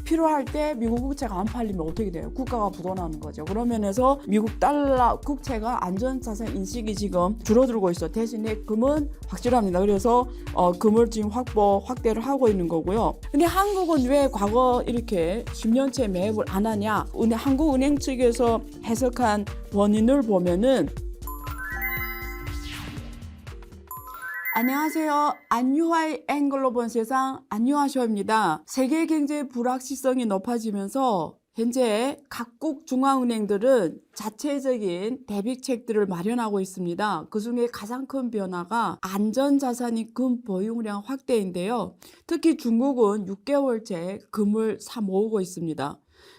필요할 때 미국 국채가 안 팔리면 어떻게 돼요? 국가가 부도나는 거죠. 그런 면에서 미국 달러 국채가 안전자산 인식이 지금 줄어들고 있어. 대신에 금은 확실합니다. 그래서 금을 지금 확대를 하고 있는 거고요. 근데 한국은 왜 과거 이렇게 10년째 매입을 안 하냐? 한국은행 측에서 해석한 원인을 보면은 안녕하세요. 안유화의 앵글로 세상 안유화쇼입니다. 세계 경제 불확실성이 높아지면서 현재 각국 중앙은행들은 자체적인 대비책들을 마련하고 있습니다. 그중에 가장 큰 변화가 안전자산인 금 보유량 확대인데요. 특히 중국은 6개월째 금을 사 모으고 있습니다.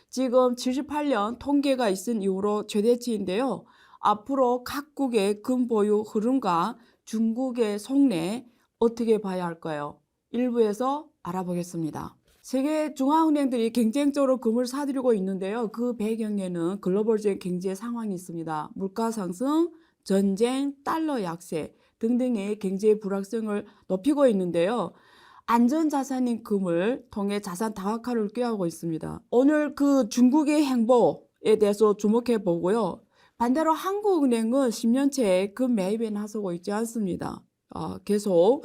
지금 78년 통계가 있은 이후로 최대치인데요. 앞으로 각국의 금 보유 흐름과 중국의 속내 어떻게 봐야 할까요? 일부에서 알아보겠습니다. 세계 중앙은행들이 경쟁적으로 금을 사들이고 있는데요. 그 배경에는 글로벌적인 경제 상황이 있습니다. 물가 상승, 전쟁, 달러 약세 등등의 경제 불확성을 높이고 있는데요. 안전자산인 금을 통해 자산 다각화를 꾀하고 있습니다. 오늘 그 중국의 행보에 대해서 주목해 보고요. 반대로 한국은행은 10년째 금 매입에 나서고 있지 않습니다. 계속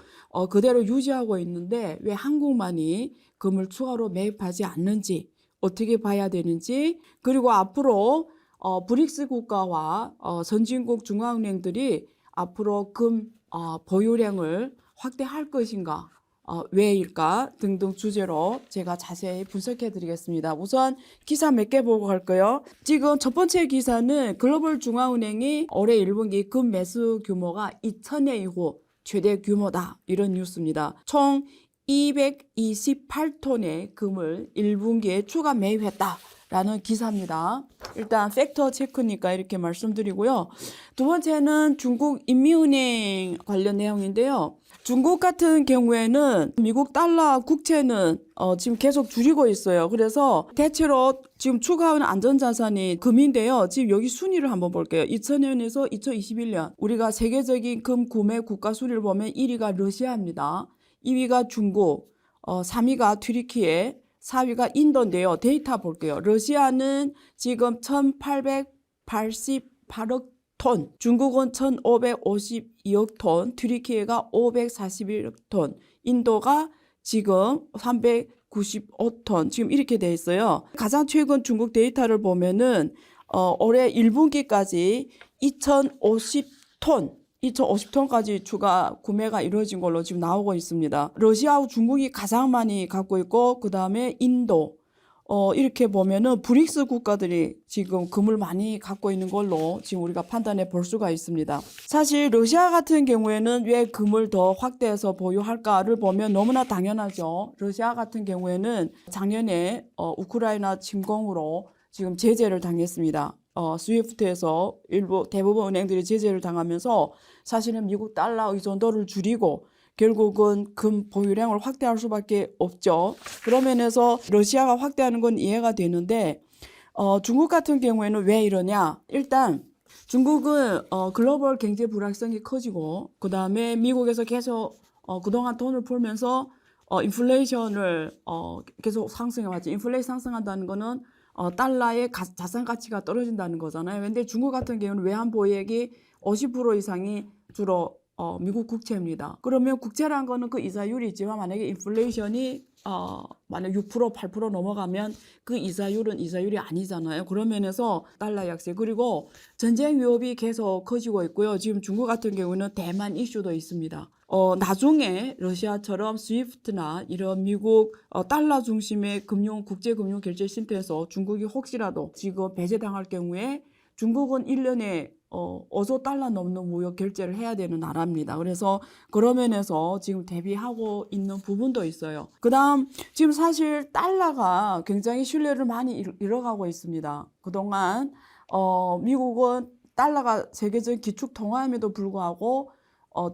그대로 유지하고 있는데 왜 한국만이 금을 추가로 매입하지 않는지 어떻게 봐야 되는지, 그리고 앞으로 브릭스 국가와 선진국 중앙은행들이 앞으로 금 보유량을 확대할 것인가, 왜일까 등등 주제로 제가 자세히 분석해 드리겠습니다. 우선 기사 몇 개 보고 갈까요? 지금 첫 번째 기사는 글로벌 중앙은행이 올해 1분기 금 매수 규모가 2000년 이후 최대 규모다, 이런 뉴스입니다. 총 228톤의 금을 1분기에 추가 매입했다 라는 기사입니다. 일단 팩터 체크니까 이렇게 말씀드리고요. 두 번째는 중국 인민은행 관련 내용인데요. 중국 같은 경우에는 미국 달러 국채는 지금 계속 줄이고 있어요. 그래서 대체로 지금 추가하는 안전자산이 금인데요. 지금 여기 순위를 한번 볼게요. 2000년에서 2021년 우리가 세계적인 금 구매 국가 순위를 보면 1위가 러시아입니다. 2위가 중국, 3위가 튀르키예, 4위가 인도인데요. 데이터 볼게요. 러시아는 지금 1888억 톤, 중국은 1552억 톤, 튀르키예가 541억 톤, 인도가 지금 395톤, 지금 이렇게 돼 있어요. 가장 최근 중국 데이터를 보면은 올해 1분기까지 2050톤까지 추가 구매가 이루어진 걸로 지금 나오고 있습니다. 러시아하고 중국이 가장 많이 갖고 있고, 그 다음에 인도, 이렇게 보면은 브릭스 국가들이 지금 금을 많이 갖고 있는 걸로 지금 우리가 판단해 볼 수가 있습니다. 사실 러시아 같은 경우에는 왜 금을 더 확대해서 보유할까를 보면 너무나 당연하죠. 러시아 같은 경우에는 작년에 우크라이나 침공으로 지금 제재를 당했습니다. 스위프트에서 대부분 은행들이 제재를 당하면서 사실은 미국 달러 의존도를 줄이고 결국은 금 보유량을 확대할 수밖에 없죠. 그런 면에서 러시아가 확대하는 건 이해가 되는데 중국 같은 경우에는 왜 이러냐? 일단 중국은 글로벌 경제 불확성이 커지고, 그 다음에 미국에서 계속 그동안 돈을 풀면서 인플레이션을 계속 상승해왔죠. 인플레이션 상승한다는 거는 달러의 자산 가치가 떨어진다는 거잖아요. 근데 중국 같은 경우는 외환 보유액이 50% 이상이 주로 미국 국채입니다. 그러면 국채란 거는 그 이자율이 있지만 만약에 인플레이션이 만약 6% 8% 넘어가면 그 이자율은 이자율이 아니잖아요. 그런 면에서 달러 약세, 그리고 전쟁 위협이 계속 커지고 있고요. 지금 중국 같은 경우는 대만 이슈도 있습니다. 나중에 러시아처럼 스위프트나 이런 미국 달러 중심의 국제금융 결제 시스템에서 중국이 혹시라도 지금 배제당할 경우에 중국은 1년에 5조 달러 넘는 무역 결제를 해야 되는 나라입니다. 그래서 그런 면에서 지금 대비하고 있는 부분도 있어요. 그 다음 지금 사실 달러가 굉장히 신뢰를 많이 잃어가고 있습니다. 그동안 미국은 달러가 세계적인 기축 통화임에도 불구하고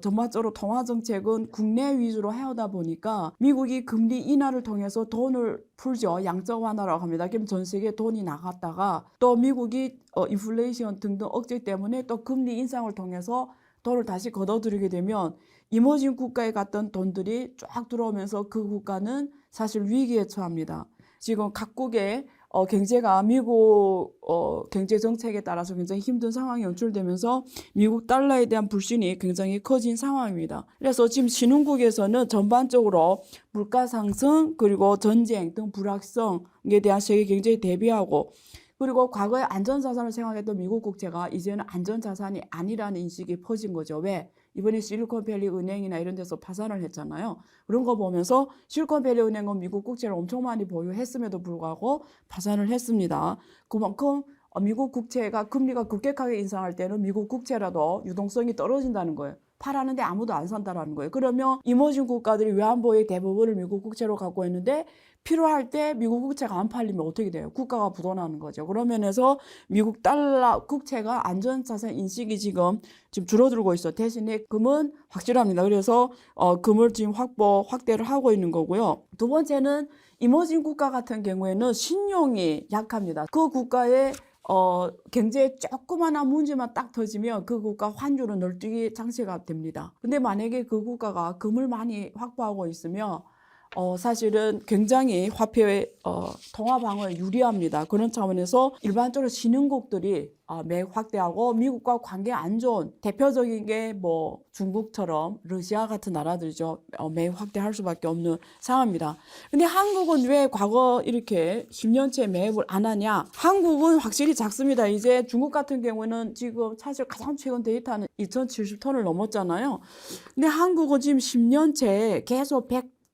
전반적으로 통화 정책은 국내 위주로 해오다 보니까 미국이 금리 인하를 통해서 돈을 풀죠. 양적 완화라고 합니다. 그럼 전 세계에 돈이 나갔다가 또 미국이 인플레이션 등등 억제 때문에 또 금리 인상을 통해서 돈을 다시 걷어들이게 되면 이머징 국가에 갔던 돈들이 쫙 들어오면서 그 국가는 사실 위기에 처합니다. 지금 각국의 경제가 미국 경제 정책에 따라서 굉장히 힘든 상황이 연출되면서 미국 달러에 대한 불신이 굉장히 커진 상황입니다. 그래서 지금 신흥국에서는 전반적으로 물가 상승 그리고 전쟁 등 불확성에 대한 세계 경제에 대비하고 그리고 과거에 안전자산을 생각했던 미국 국채가 이제는 안전자산이 아니라는 인식이 퍼진 거죠. 왜? 이번에 실리콘밸리 은행이나 이런 데서 파산을 했잖아요. 그런 거 보면서 실리콘밸리 은행은 미국 국채를 엄청 많이 보유했음에도 불구하고 파산을 했습니다. 그만큼 미국 국채가 금리가 급격하게 인상할 때는 미국 국채라도 유동성이 떨어진다는 거예요. 팔았는데 아무도 안 산다라는 거예요. 그러면 이머징 국가들이 외환보유의 대부분을 미국 국채로 갖고 있는데 필요할 때 미국 국채가 안 팔리면 어떻게 돼요? 국가가 부도나는 거죠. 그런 면에서 미국 달러 국채가 안전자산 인식이 지금 줄어들고 있어. 대신에 금은 확실합니다. 그래서 금을 지금 확대를 하고 있는 거고요. 두 번째는 이머징 국가 같은 경우에는 신용이 약합니다. 그 국가의 경제에 조그마한 문제만 딱 터지면 그 국가 환율은 널뛰기 장치가 됩니다. 근데 만약에 그 국가가 금을 많이 확보하고 있으면 사실은 굉장히 화폐의 통화 방어에 유리합니다. 그런 차원에서 일반적으로 신흥국들이 매입 확대하고 미국과 관계 안 좋은 대표적인 게 뭐 중국처럼 러시아 같은 나라들이죠. 매입 확대할 수밖에 없는 상황입니다. 근데 한국은 왜 과거 이렇게 10년째 매입을 안 하냐? 한국은 확실히 작습니다. 이제 중국 같은 경우는 지금 사실 가장 최근 데이터는 2070톤을 넘었잖아요. 근데 한국은 지금 10년째 계속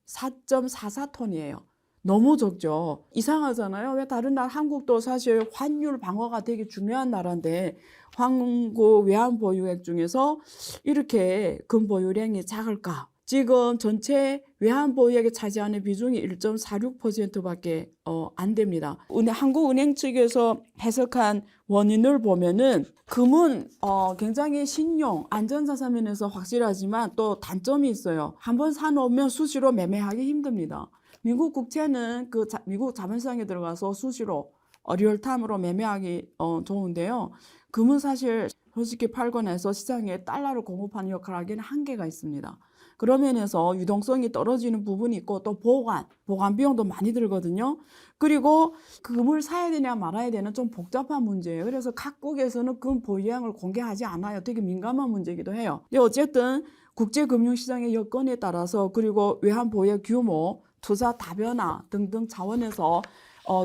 4.44톤이에요. 너무 적죠. 이상하잖아요. 왜 다른 나라 한국도 사실 환율 방어가 되게 중요한 나라인데 한국 외환 보유액 중에서 이렇게 금 보유량이 작을까? 지금 전체 외환 보유액에 차지하는 비중이 1.46%밖에 안 됩니다. 한국은행 측에서 해석한 원인을 보면은 금은 굉장히 신용, 안전자산 면에서 확실하지만 또 단점이 있어요. 한번 사놓으면 수시로 매매하기 힘듭니다. 미국 국채는 미국 자본시장에 들어가서 수시로 리얼타임으로 매매하기 좋은데요. 금은 사실 솔직히 팔고 나서 시장에 달러를 공급하는 역할을 하기는 한계가 있습니다. 그런 면에서 유동성이 떨어지는 부분이 있고 또 보관 비용도 많이 들거든요. 그리고 금을 사야 되냐 말아야 되는 좀 복잡한 문제예요. 그래서 각국에서는 금 보유량을 공개하지 않아요. 되게 민감한 문제이기도 해요. 근데 어쨌든 국제금융시장의 여건에 따라서 그리고 외환 보유액 규모, 투자 다변화 등등 차원에서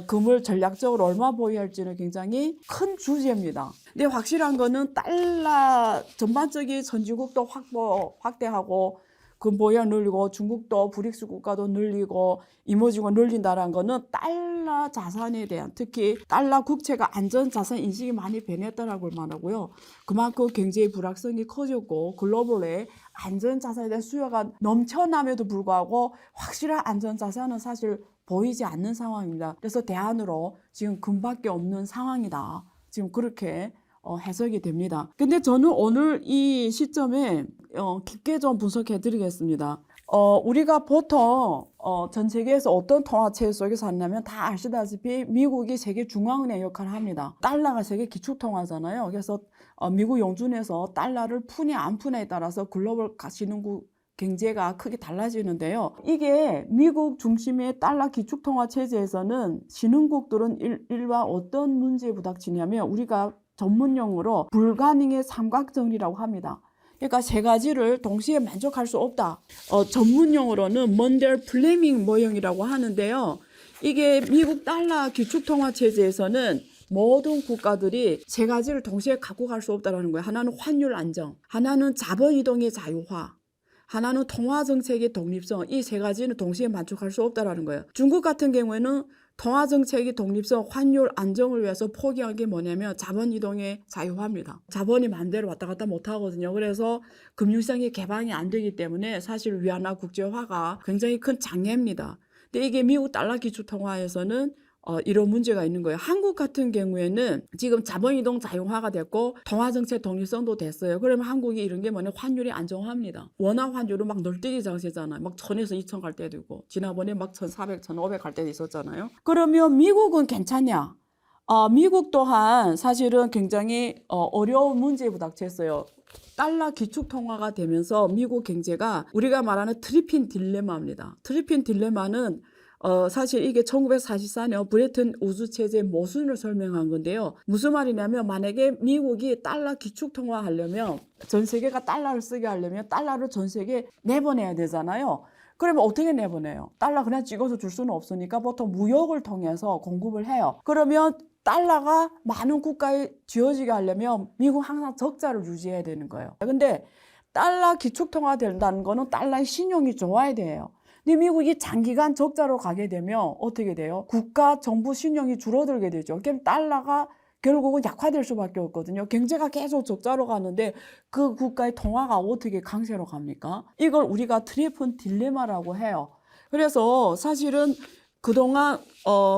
금을 전략적으로 얼마 보유할지는 굉장히 큰 주제입니다. 근데 확실한 거는 달러 전반적인 선진국도 확대하고 금 보유량 늘리고 중국도 브릭스 국가도 늘리고 이머징을 늘린다는 거는 달러 자산에 대한 특히 달러 국채가 안전자산 인식이 많이 변했다라고 말하고요. 그만큼 경제의 불확성이 커졌고 글로벌에 안전자산에 대한 수요가 넘쳐남에도 불구하고 확실한 안전자산은 사실 보이지 않는 상황입니다. 그래서 대안으로 지금 금밖에 없는 상황이다. 지금 그렇게 해석이 됩니다. 근데 저는 오늘 이 시점에 깊게 좀 분석해 드리겠습니다. 우리가 보통 전 세계에서 어떤 통화체 속에서 하냐면 다 아시다시피 미국이 세계 중앙은행 역할을 합니다. 달러가 세계 기축통화잖아요. 그래서 미국 용준에서 달러를 푸냐 안 푸냐에 따라서 글로벌 신흥국 경제가 크게 달라지는데요. 이게 미국 중심의 달러 기축통화 체제에서는 신흥국들은 일반 어떤 문제에 부닥치냐면 우리가 전문용어로 불가능의 삼각정리라고 합니다. 그러니까 세 가지를 동시에 만족할 수 없다. 전문용어로는 먼델 플레밍 모형이라고 하는데요. 이게 미국 달러 기축통화 체제에서는 모든 국가들이 세 가지를 동시에 갖고 갈 수 없다는 거예요. 하나는 환율 안정, 하나는 자본 이동의 자유화, 하나는 통화정책의 독립성. 이 세 가지는 동시에 만족할 수 없다는 거예요. 중국 같은 경우에는 통화정책의 독립성, 환율 안정을 위해서 포기한 게 뭐냐면 자본이동의 자유화입니다. 자본이 마음대로 왔다 갔다 못하거든요. 그래서 금융시장의 개방이 안 되기 때문에 사실 위안화 국제화가 굉장히 큰 장애입니다. 근데 이게 미국 달러 기축통화에서는 이런 문제가 있는 거예요. 한국 같은 경우에는 지금 자본이동 자유화가 됐고 통화정책 독립성도 됐어요. 그러면 한국이 이런 게 뭐냐 환율이 안정화입니다. 원화 환율은 막 널뛰기 장세잖아요. 막 1000에서 2000 갈 때도 있고 지난번에 막 1400, 1500 갈 때도 있었잖아요. 그러면 미국은 괜찮냐? 미국 또한 사실은 굉장히 어려운 문제에 부닥쳤어요. 달러 기축통화가 되면서 미국 경제가 우리가 말하는 트리핀 딜레마입니다. 트리핀 딜레마는 사실 이게 1944년 브레튼 우즈 체제의 모순을 설명한 건데요. 무슨 말이냐면 만약에 미국이 달러 기축 통화하려면 전 세계가 달러를 쓰게 하려면 달러를 전 세계에 내보내야 되잖아요. 그러면 어떻게 내보내요? 달러 그냥 찍어서 줄 수는 없으니까 보통 무역을 통해서 공급을 해요. 그러면 달러가 많은 국가에 쥐어지게 하려면 미국 항상 적자를 유지해야 되는 거예요. 근데 달러 기축 통화 된다는 거는 달러의 신용이 좋아야 돼요. 근데 미국이 장기간 적자로 가게 되면 어떻게 돼요? 국가 정부 신용이 줄어들게 되죠. 그럼 달러가 결국은 약화될 수밖에 없거든요. 경제가 계속 적자로 가는데 그 국가의 통화가 어떻게 강세로 갑니까? 이걸 우리가 트리픈 딜레마라고 해요. 그래서 사실은 그동안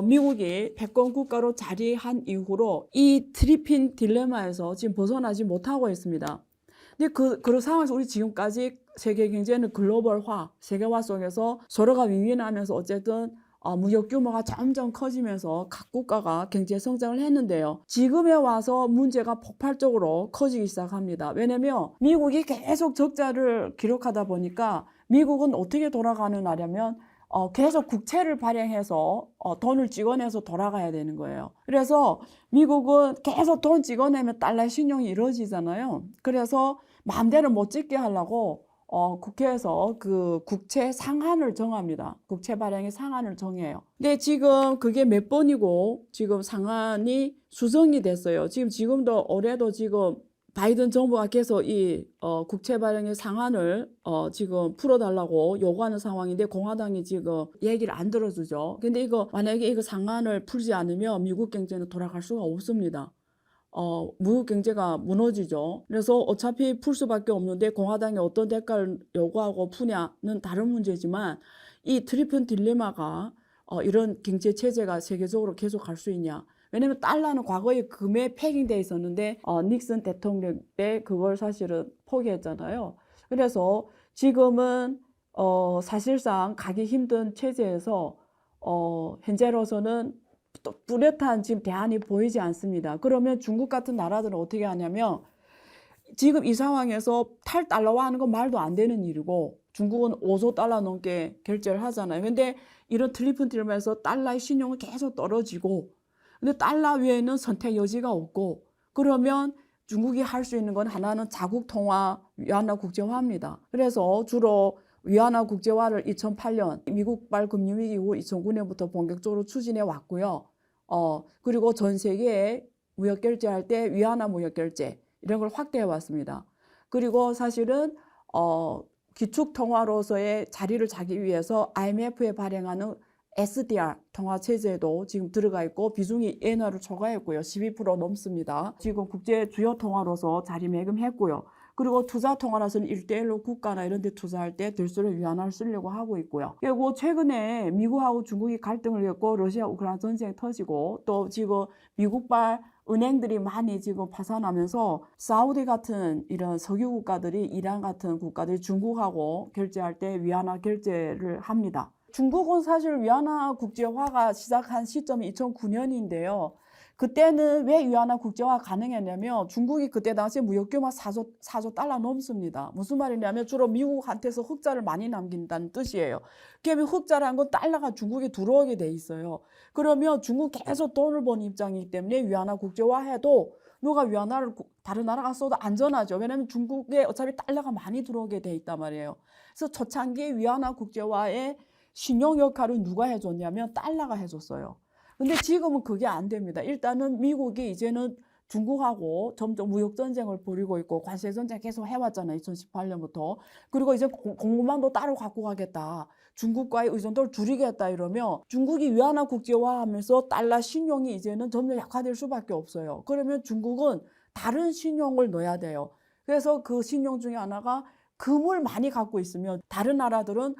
미국이 패권 국가로 자리한 이후로 이 트리핀 딜레마에서 지금 벗어나지 못하고 있습니다. 근데 그런 상황에서 우리 지금까지 세계 경제는 글로벌화, 세계화 속에서 서로가 윈윈하면서 어쨌든 무역 규모가 점점 커지면서 각 국가가 경제 성장을 했는데요. 지금에 와서 문제가 폭발적으로 커지기 시작합니다. 왜냐면 미국이 계속 적자를 기록하다 보니까 미국은 어떻게 돌아가는 나라면 계속 국채를 발행해서 돈을 찍어내서 돌아가야 되는 거예요. 그래서 미국은 계속 돈 찍어내면 달러 신용이 이루어지잖아요. 그래서 마음대로 못 찍게 하려고 국회에서 그 국채 상한을 정합니다. 국채 발행의 상한을 정해요. 근데 지금 그게 몇 번이고 지금 상한이 수정이 됐어요. 지금도 올해도 지금 바이든 정부가 계속 이 국채 발행의 상한을 지금 풀어달라고 요구하는 상황인데 공화당이 지금 얘기를 안 들어주죠. 근데 만약에 이거 상한을 풀지 않으면 미국 경제는 돌아갈 수가 없습니다. 무역 경제가 무너지죠. 그래서 어차피 풀 수밖에 없는데 공화당이 어떤 대가를 요구하고 푸냐는 다른 문제지만 이 트리픈 딜레마가 이런 경제 체제가 세계적으로 계속 갈 수 있냐. 왜냐면 달러는 과거에 금에 패킹돼 있었는데 닉슨 대통령 때 그걸 사실은 포기했잖아요. 그래서 지금은 사실상 가기 힘든 체제에서 현재로서는 또 뚜렷한 지금 대안이 보이지 않습니다. 그러면 중국 같은 나라들은 어떻게 하냐면 지금 이 상황에서 탈달러화 하는 건 말도 안 되는 일이고 중국은 5조 달러 넘게 결제를 하잖아요. 근데 이런 트리플 딜레마에서 달러의 신용은 계속 떨어지고 근데 달러 외에는 선택 여지가 없고 그러면 중국이 할 수 있는 건 하나는 자국 통화, 위안화 국제화입니다. 그래서 주로 위안화 국제화를 2008년 미국발 금융위기 이후 2009년부터 본격적으로 추진해 왔고요. 그리고 전 세계에 무역 결제할 때 위안화 무역 결제 이런 걸 확대해 왔습니다. 그리고 사실은 기축 통화로서의 자리를 잡기 위해서 IMF에 발행하는 SDR 통화 체제도 지금 들어가 있고 비중이 엔화를 초과했고요. 12% 넘습니다. 지금 국제 주요 통화로서 자리매김했고요. 그리고 투자 통화라서는 1대1로 국가나 이런 데 투자할 때 들수록 위안화를 쓰려고 하고 있고요. 그리고 최근에 미국하고 중국이 갈등을 겪고 러시아 우크라이나 전쟁이 터지고 또 지금 미국발 은행들이 많이 지금 파산하면서 사우디 같은 이런 석유 국가들이 이란 같은 국가들이 중국하고 결제할 때 위안화 결제를 합니다. 중국은 사실 위안화 국제화가 시작한 시점이 2009년인데요. 그때는 왜 위안화 국제화 가능했냐면 중국이 그때 당시 무역 규모 4조 달러 넘습니다. 무슨 말이냐면 주로 미국한테서 흑자를 많이 남긴다는 뜻이에요. 그러면 흑자라는 건 달러가 중국에 들어오게 돼 있어요. 그러면 중국 계속 돈을 버는 입장이기 때문에 위안화 국제화해도 누가 위안화를 다른 나라가 써도 안전하죠. 왜냐하면 중국에 어차피 달러가 많이 들어오게 돼 있단 말이에요. 그래서 초창기 위안화 국제화의 신용 역할은 누가 해줬냐면 달러가 해줬어요. 근데 지금은 그게 안 됩니다. 일단은 미국이 이제는 중국하고 점점 무역 전쟁을 벌이고 있고 관세 전쟁 계속 해왔잖아요. 2018년부터. 그리고 이제 공급망도 따로 갖고 가겠다. 중국과의 의존도를 줄이겠다 이러면 중국이 위안화 국제화하면서 달러 신용이 이제는 점점 약화될 수밖에 없어요. 그러면 중국은 다른 신용을 넣어야 돼요. 그래서 그 신용 중에 하나가 금을 많이 갖고 있으면 다른 나라들은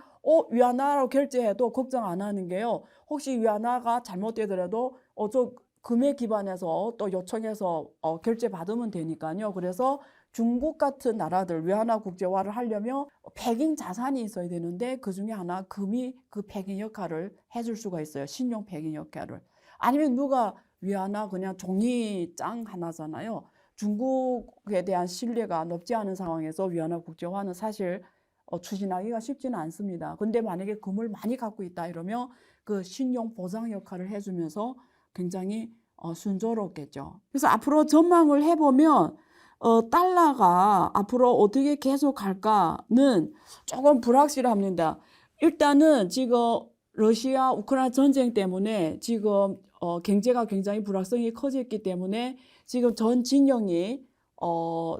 위안화로 결제해도 걱정 안 하는 게요. 혹시 위안화가 잘못되더라도 저 금에 기반해서 또 요청해서 결제 받으면 되니까요. 그래서 중국 같은 나라들 위안화 국제화를 하려면 패킹 자산이 있어야 되는데 그중에 하나 금이 그 패킹 역할을 해줄 수가 있어요. 신용 패킹 역할을. 아니면 누가 위안화 그냥 종이장 하나잖아요. 중국에 대한 신뢰가 높지 않은 상황에서 위안화 국제화는 사실 추진하기가 쉽지는 않습니다. 근데 만약에 금을 많이 갖고 있다 이러면 그 신용 보상 역할을 해주면서 굉장히 순조롭겠죠. 그래서 앞으로 전망을 해보면 달러가 앞으로 어떻게 계속 갈까는 조금 불확실합니다. 일단은 지금 러시아 우크라이나 전쟁 때문에 지금 경제가 굉장히 불확성이 커졌기 때문에 지금 전 진영이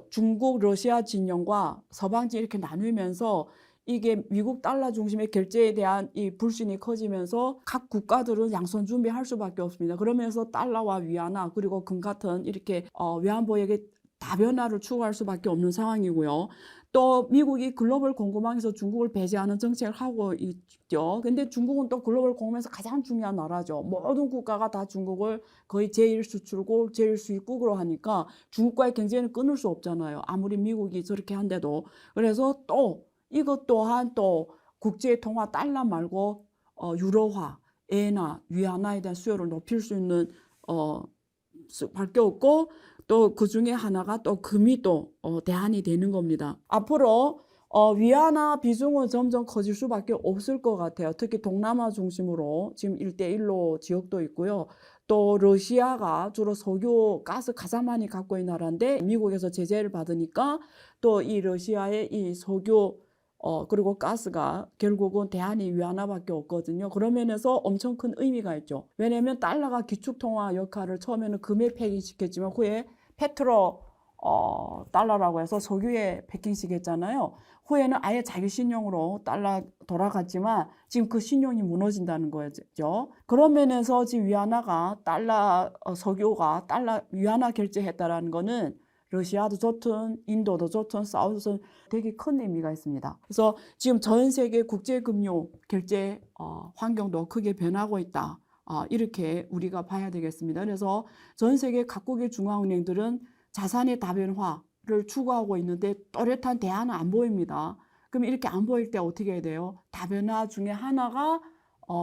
중국, 러시아 진영과 서방진 이렇게 나누면서 이게 미국 달러 중심의 결제에 대한 이 불신이 커지면서 각 국가들은 양손 준비할 수밖에 없습니다. 그러면서 달러와 위안화 그리고 금 같은 이렇게 외환보역의 다변화를 추구할 수밖에 없는 상황이고요. 또 미국이 글로벌 공급망에서 중국을 배제하는 정책을 하고 있죠. 근데 중국은 또 글로벌 공급망에서 가장 중요한 나라죠. 모든 국가가 다 중국을 거의 제1 수출국, 제1 수입국으로 하니까 중국과의 경쟁을 끊을 수 없잖아요. 아무리 미국이 저렇게 한데도. 그래서 또 이것 또한 또 국제통화 달러 말고 유로화, 엔화, 위안화에 대한 수요를 높일 수 있는 밖에 없고 또 그 중에 하나가 또 금이 또 대안이 되는 겁니다. 앞으로 위안화 비중은 점점 커질 수밖에 없을 것 같아요. 특히 동남아 중심으로 지금 1대1로 지역도 있고요. 또 러시아가 주로 석유, 가스 가장 많이 갖고 있는 나라인데 미국에서 제재를 받으니까 또 이 러시아의 이 석유 그리고 가스가 결국은 대안이 위안화밖에 없거든요. 그런 면에서 엄청 큰 의미가 있죠. 왜냐하면 달러가 기축통화 역할을 처음에는 금에 패킹시켰지만 후에 페트로 달러라고 해서 석유에 패킹시켰잖아요. 후에는 아예 자기 신용으로 달러 돌아갔지만 지금 그 신용이 무너진다는 거죠. 그런 면에서 지금 위안화가 달러 석유가 달러 위안화 결제했다라는 거는 러시아도 좋든 인도도 좋든 사우디도 되게 큰 의미가 있습니다. 그래서 지금 전 세계 국제금융 결제 환경도 크게 변하고 있다. 이렇게 우리가 봐야 되겠습니다. 그래서 전 세계 각국의 중앙은행들은 자산의 다변화를 추구하고 있는데 또렷한 대안은 안 보입니다. 그럼 이렇게 안 보일 때 어떻게 해야 돼요? 다변화 중에 하나가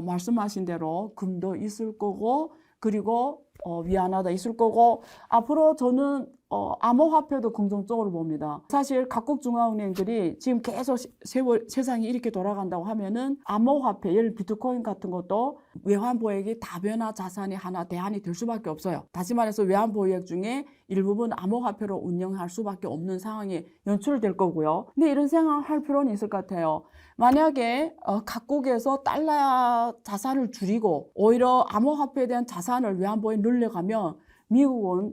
말씀하신 대로 금도 있을 거고 그리고 위안화도 있을 거고 앞으로 저는 암호화폐도 긍정적으로 봅니다. 사실 각국 중앙은행들이 지금 계속 세상이 이렇게 돌아간다고 하면은 암호화폐, 예를 비트코인 같은 것도 외환보액이 다변화 자산이 하나 대안이 될 수밖에 없어요. 다시 말해서 외환보액 중에 일부분 암호화폐로 운영할 수밖에 없는 상황이 연출될 거고요. 근데 이런 생각할 필요는 있을 것 같아요. 만약에 각국에서 달러 자산을 줄이고 오히려 암호화폐에 대한 자산을 외환보액에 늘려가면 미국은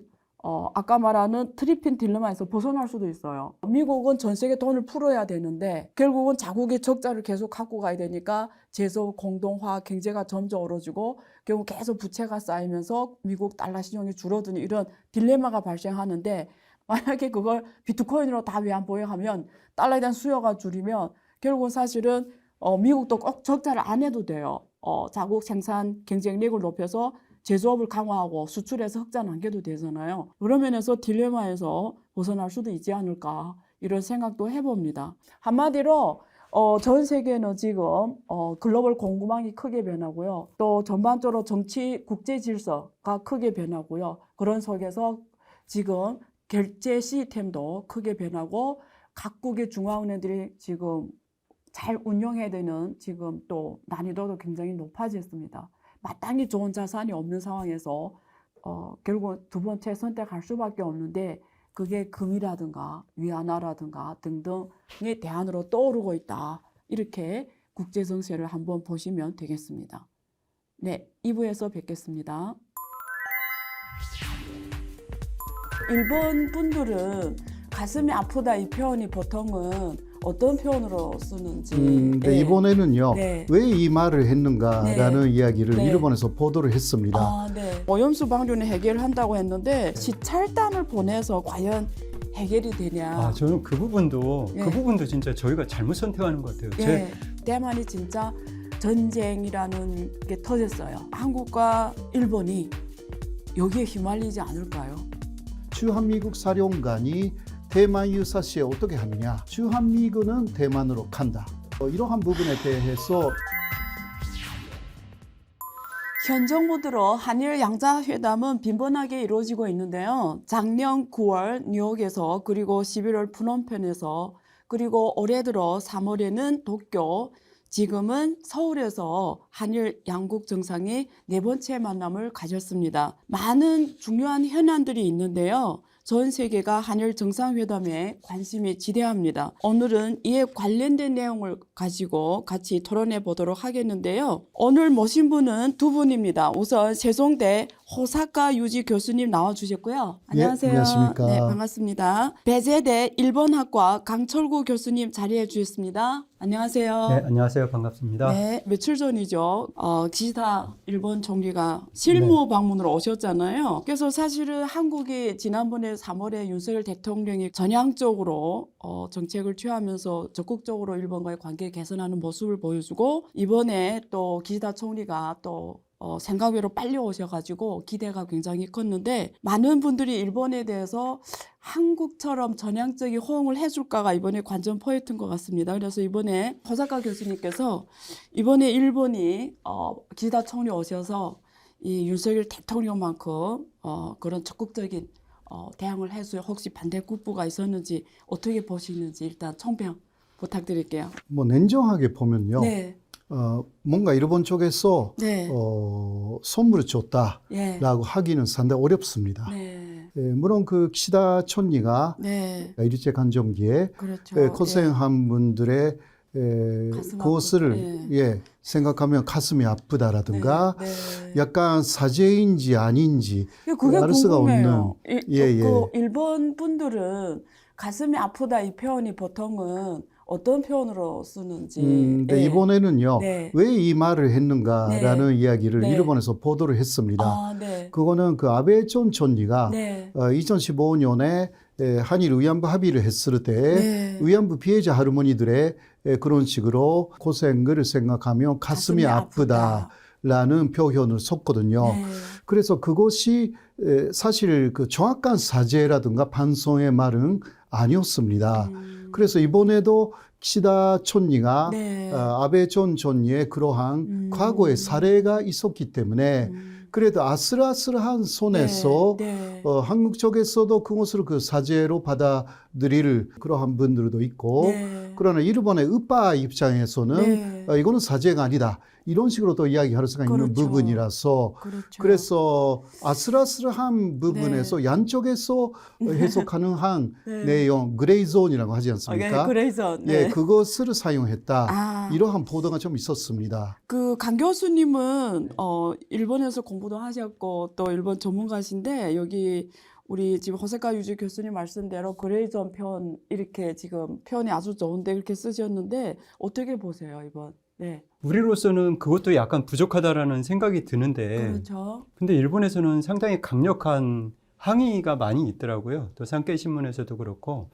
아까 말하는 트리핀 딜레마에서 벗어날 수도 있어요. 미국은 전 세계 돈을 풀어야 되는데 결국은 자국의 적자를 계속 갖고 가야 되니까 제소 공동화 경제가 점점 어려지고 결국 계속 부채가 쌓이면서 미국 달러 시장이 줄어드는 이런 딜레마가 발생하는데 만약에 그걸 비트코인으로 다 외환보유하면 달러에 대한 수요가 줄이면 결국은 사실은 미국도 꼭 적자를 안 해도 돼요. 자국 생산 경쟁력을 높여서 제조업을 강화하고 수출해서 흑자 남겨도 되잖아요. 그런 면에서 딜레마에서 벗어날 수도 있지 않을까 이런 생각도 해봅니다. 한마디로 전 세계는 지금 글로벌 공급망이 크게 변하고요. 또 전반적으로 정치 국제 질서가 크게 변하고요. 그런 속에서 지금 결제 시스템도 크게 변하고 각국의 중앙은행들이 지금 잘 운영해야 되는 지금 또 난이도도 굉장히 높아졌습니다. 마땅히 좋은 자산이 없는 상황에서 결국 두 번째 선택할 수밖에 없는데 그게 금이라든가 위안화라든가 등등의 대안으로 떠오르고 있다. 이렇게 국제 정세를 한번 보시면 되겠습니다. 네, 2부에서 뵙겠습니다. 일본 분들은 가슴이 아프다 이 표현이 보통은 어떤 표현으로 쓰는지. 네, 이번에는요. 네. 왜 이 말을 했는가라는 네. 이야기를 네. 일본에서 보도를 했습니다. 네. 오염수 방류는 해결한다고 했는데 시찰단을 보내서 과연 해결이 되냐. 저는 그 부분도 네. 그 부분도 진짜 저희가 잘못 선택하는 것 같아요. 네. 대만이 진짜 전쟁이라는 게 터졌어요. 한국과 일본이 여기에 휘말리지 않을까요? 주한미국 사령관이 대만 유사시에 어떻게 하느냐. 주한미군은 대만으로 간다. 이러한 부분에 대해서 현 정부 들어 한일 양자회담은 빈번하게 이루어지고 있는데요. 작년 9월 뉴욕에서 그리고 11월 푸놈펜에서 그리고 올해 들어 3월에는 도쿄, 지금은 서울에서 한일 양국 정상이 네 번째 만남을 가졌습니다. 많은 중요한 현안들이 있는데요. 전 세계가 한일 정상회담에 관심이 지대합니다. 오늘은 이에 관련된 내용을 가지고 같이 토론해 보도록 하겠는데요. 오늘 모신 분은 두 분입니다. 우선 세종대 호사카 유지 교수님 나와주셨고요. 안녕하세요. 예, 안녕하십니까. 네, 반갑습니다. 배재대 일본학과 강철구 교수님 자리해 주셨습니다. 안녕하세요. 네, 안녕하세요. 반갑습니다. 네, 며칠 전이죠. 기시다 일본 총리가 실무 방문으로 오셨잖아요. 그래서 사실은 한국이 지난번에 3월에 윤석열 대통령이 전향적으로 정책을 취하면서 적극적으로 일본과의 관계 개선하는 모습을 보여주고 이번에 또 기시다 총리가 또 생각 외로 빨리 오셔가지고 기대가 굉장히 컸는데 많은 분들이 일본에 대해서 한국처럼 전향적인 호응을 해줄까가 이번에 관전 포인트인 것 같습니다. 그래서 이번에 호사카 교수님께서 이번에 일본이 기시다 총리 오셔서 이 윤석열 대통령만큼 그런 적극적인 대응을 해서 혹시 반대 국부가 있었는지 어떻게 보시는지 일단 총평 부탁드릴게요. 뭐 냉정하게 보면요. 네, 뭔가 일본 쪽에서 네, 선물을 줬다라고 예, 하기는 상당히 어렵습니다. 네, 물론 그 기시다 총리가 네, 일제 간점기에 그렇죠. 고생한 분들의 가슴 그것을 아프고, 생각하면 가슴이 아프다라든가 네. 약간 사죄인지 아닌지 그게 알 수가 궁금해요. 예, 그 일본 분들은 가슴이 아프다 이 표현이 보통은 어떤 표현으로 쓰는지. 근데 이번에는요, 네. 왜 이 말을 했는가라는 이야기를 네. 일본에서 보도를 했습니다. 아, 네. 그거는 그 아베 전 총리가 네. 2015년에 한일 위안부 합의를 했을 때 네. 위안부 피해자 할머니들의 그런 식으로 고생을 생각하면 가슴이 아프다라는 표현을 썼거든요. 네. 그래서 그것이 사실 그 정확한 사죄라든가 반성의 말은 아니었습니다. 그래서 이번에도 기시다 총리가 네. 아베 전 총리의 그러한 과거의 사례가 있었기 때문에 그래도 아슬아슬한 손에서 네. 한국 쪽에서도 그것을 그 사죄로 받아들일 그러한 분들도 있고 네. 그러나 일본의 의파 입장에서는 네. 이거는 사죄가 아니다. 이런 식으로 또 이야기할 수가 있는 그렇죠. 부분이라서 그렇죠. 그래서 아슬아슬한 부분에서 양쪽에서 해석 가능한 내용, 그레이존이라고 하지 않습니까? 그래서 예, 그것을 사용했다. 아. 이러한 보도가 좀 있었습니다. 그 강 교수님은 일본에서 공부도 하셨고 또 일본 전문가신데 여기 우리 지금 호세카 유지 교수님 말씀대로 그레이존 표현 이렇게 지금 표현이 아주 좋은데 이렇게 쓰셨는데 어떻게 보세요 이번? 네. 우리로서는 그것도 약간 부족하다라는 생각이 드는데, 그렇죠. 근데 일본에서는 상당히 강력한 항의가 많이 있더라고요. 또 산케이 신문에서도 그렇고.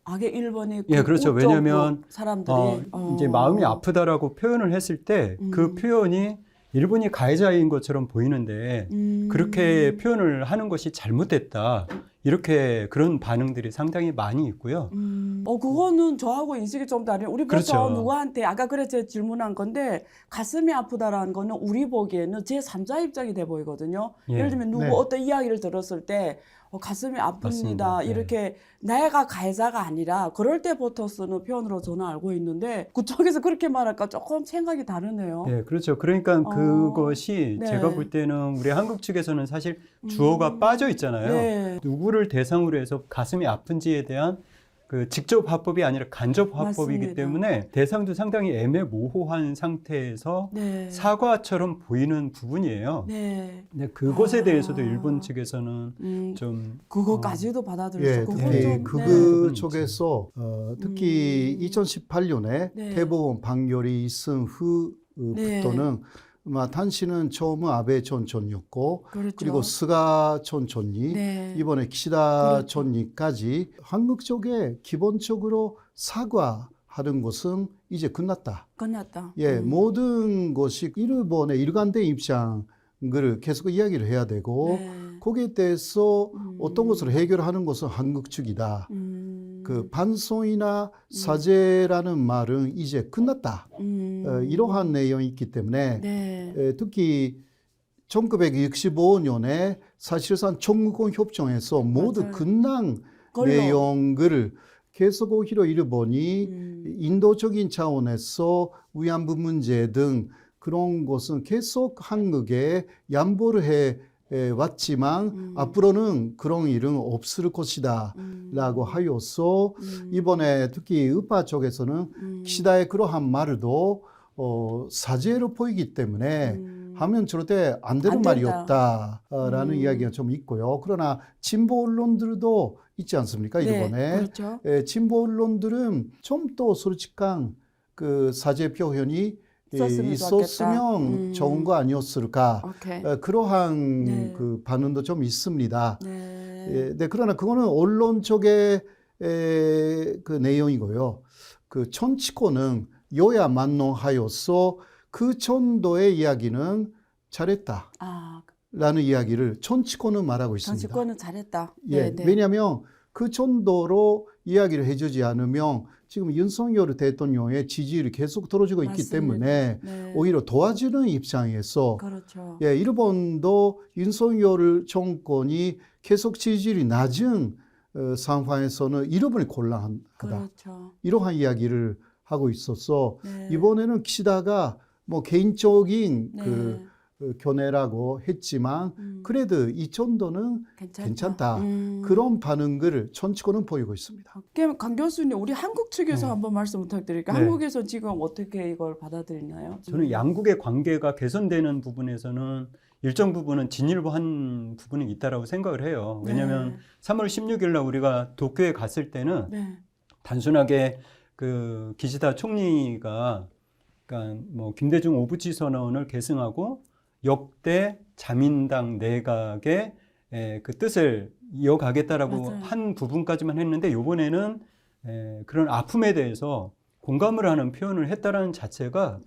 악의 일본이 예, 그렇죠. 왜냐하면 사람들이 이제 마음이 아프다라고 표현을 했을 때 그 표현이 일본이 가해자인 것처럼 보이는데 그렇게 표현을 하는 것이 잘못됐다. 이렇게 그런 반응들이 상당히 많이 있고요. 그거는 저하고 인식이 좀 다르요. 우리 보통 그렇죠. 누구한테 아까 그래서 질문한 건데 가슴이 아프다라는 거는 우리 보기에는 제3자 입장이 돼 보이거든요. 예. 예를 들면 누구 네. 어떤 이야기를 들었을 때 가슴이 아픕니다. 맞습니다. 네. 이렇게 내가 가해자가 아니라 그럴 때부터 쓰는 표현으로 저는 알고 있는데 그쪽에서 그렇게 말할까 조금 생각이 다르네요. 네, 그렇죠. 그러니까 그것이 네. 제가 볼 때는 우리 한국 측에서는 사실 주어가 빠져 있잖아요. 네. 누구를 대상으로 해서 가슴이 아픈지에 대한 그 직접 화법이 아니라 간접 화법이기 맞습니다. 때문에 대상도 상당히 애매모호한 상태에서 네. 사과처럼 보이는 부분이에요. 네. 근데 그것에 대해서도 일본 측에서는 좀 그거까지도 받아들일 예, 수 그건 특히 좀 극우 네. 쪽에서 특히 2018년에 네. 대법원 판결이 있은 후부터는 당시는 처음은 아베 전 총리였고 그렇죠. 그리고 스가 전 총리 네. 이번에 기시다 그렇죠. 총리까지 한국 쪽에 기본적으로 사과하는 것은 이제 끝났다. 끝났다. 예, 모든 것이 일본의 일관된 입장을 계속 이야기를 해야 되고 네. 거기에 대해서 어떤 것을 해결하는 것은 한국 측이다. 그 반성이나 사죄라는 말은 이제 끝났다. 이러한 내용이 있기 때문에 네. 특히 1965년에 사실상 청구권 협정에서 모두 맞아요. 끝난 걸로. 내용을 계속 오히려 일본이 인도적인 차원에서 위안부 문제 등 그런 것은 계속 한국에 양보를 해 왔지만 앞으로는 그런 일은 없을 것이다 라고 하여서 이번에 특히 우파 쪽에서는 기시다의 그러한 말도 사죄로 보이기 때문에 하면 절대 안 되는 안 말이 된다. 없다라는 이야기가 좀 있고요. 그러나 진보 언론들도 있지 않습니까? 일본에. 네, 그렇죠. 진보 언론들은 좀 더 솔직한 그 사죄 표현이 있었으면 좋은 거 아니었을까. 오케이. 그러한 네. 그 반응도 좀 있습니다. 네. 네, 그러나 그거는 언론 쪽의 그 내용이고요. 그 정치권은 여야 만능하여서 그 정도의 이야기는 잘했다. 아, 라는 이야기를 정치권은 말하고 있습니다. 정치권은 잘했다. 예, 네, 네. 왜냐하면 그 정도로 이야기를 해주지 않으면 지금 윤석열 대통령의 지지율이 계속 떨어지고 있기 맞습니다. 때문에 네. 오히려 도와주는 입장에서 그렇죠. 예, 일본도 윤석열 정권이 계속 지지율이 낮은 상황에서는 일본이 곤란하다. 그렇죠. 이러한 이야기를 하고 있어서 네. 이번에는 기시다가 뭐 개인적인 네. 그 견해라고 했지만 그래도 이 정도는 괜찮다. 그런 반응을 정치권은 보이고 있습니다. 그럼 강 교수님, 우리 한국 측에서 네. 한번 말씀 부탁드릴게요. 네. 한국에서 지금 어떻게 이걸 받아들이나요? 저는 양국의 관계가 개선되는 부분에서는 일정 부분은 진일보한 부분이 있다라고 생각을 해요. 왜냐하면 3월 16일 날 우리가 도쿄에 갔을 때는 네. 단순하게 그 기시다 총리가 그러니까 뭐 김대중 오부치 선언을 계승하고 역대 자민당 내각의 그 뜻을 이어가겠다라고 맞아요. 한 부분까지만 했는데 이번에는 그런 아픔에 대해서 공감을 하는 표현을 했다라는 자체가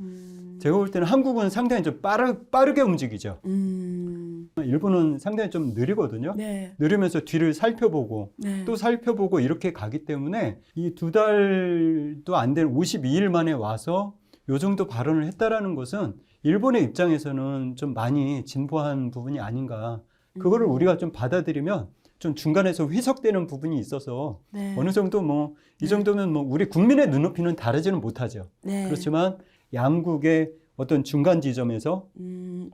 제가 볼 때는 한국은 상당히 좀 빠르게 움직이죠. 일본은 상당히 좀 느리거든요. 네. 느리면서 뒤를 살펴보고 네. 또 살펴보고 이렇게 가기 때문에 이 2달도 안 된 52일 만에 와서 요 정도 발언을 했다라는 것은 일본의 입장에서는 좀 많이 진보한 부분이 아닌가. 그거를 우리가 좀 받아들이면 좀 중간에서 희석되는 부분이 있어서 네. 어느 정도 뭐 이 정도면 뭐 우리 국민의 눈높이는 다르지는 못하죠. 네. 그렇지만 양국의 어떤 중간 지점에서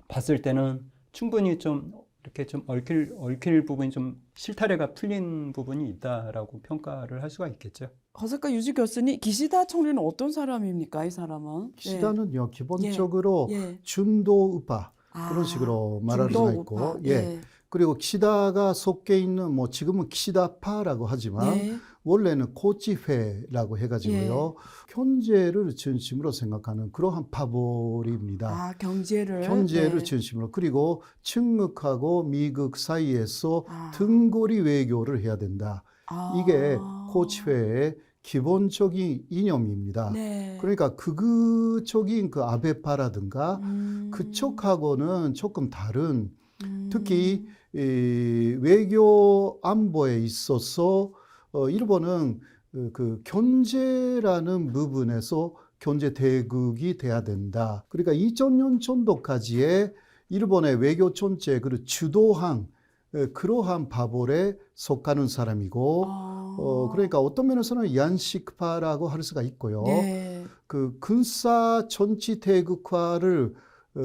봤을 때는 충분히 좀 이렇게 좀 얽힐 부분이 좀 실타래가 풀린 부분이 있다라고 평가를 할 수가 있겠죠. 허석가 유지 교수님, 기시다 총리는 어떤 사람입니까? 이 사람은? 기시다는요, 기본적으로 예. 중도 우파 아, 그런 식으로 말할 수가 있고, 중도 우파. 예. 그리고 기시다가 속해 있는 뭐 지금은 기시다파라고 하지만 네. 원래는 고치회라고 해가지고요, 경제를 중심으로 생각하는 그러한 파벌입니다. 아, 경제를. 경제를 네. 중심으로. 그리고 중국하고 미국 사이에서 아. 등거리 외교를 해야 된다. 아. 이게 고치회의 기본적인 이념입니다. 네. 그러니까 극우적인 그 아베파라든가 그쪽하고는 조금 다른, 특히 이 외교 안보에 있어서 일본은 그 경제라는 부분에서 경제 대국이 돼야 된다. 그러니까 2000년 정도까지의 일본의 외교 정책을 주도한 그러한 파벌에 속하는 사람이고, 그러니까 어떤 면에서는 양식파라고 할 수가 있고요. 네. 그 군사 정치 대국화를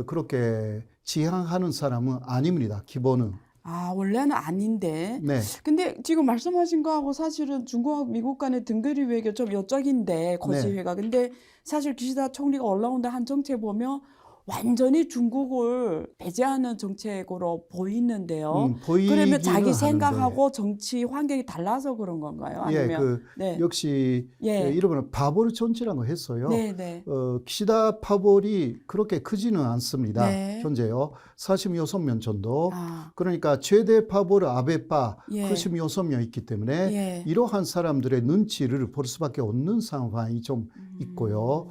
그렇게 지향하는 사람은 아닙니다. 기본은. 아, 원래는 아닌데. 네. 근데 지금 말씀하신 거하고 사실은 중국하고 미국 간의 등거리 외교 좀 여적인데, 고시회가. 근데 사실 기시다 총리가 올라온다 한 정책 보면 완전히 중국을 배제하는 정책으로 보이는데요. 그러면 자기 보이기는 생각하고 정치 환경이 달라서 그런 건가요? 하는데, 아니면 예, 역시 예. 일본은 파벌 정치라고 했어요. 네, 네. 기시다 파벌이 그렇게 크지는 않습니다. 네. 현재요. 46명 정도. 아, 그러니까 최대 파벌 아베파 예. 96명 있기 때문에 예. 이러한 사람들의 눈치를 볼 수밖에 없는 상황이 좀 있고요.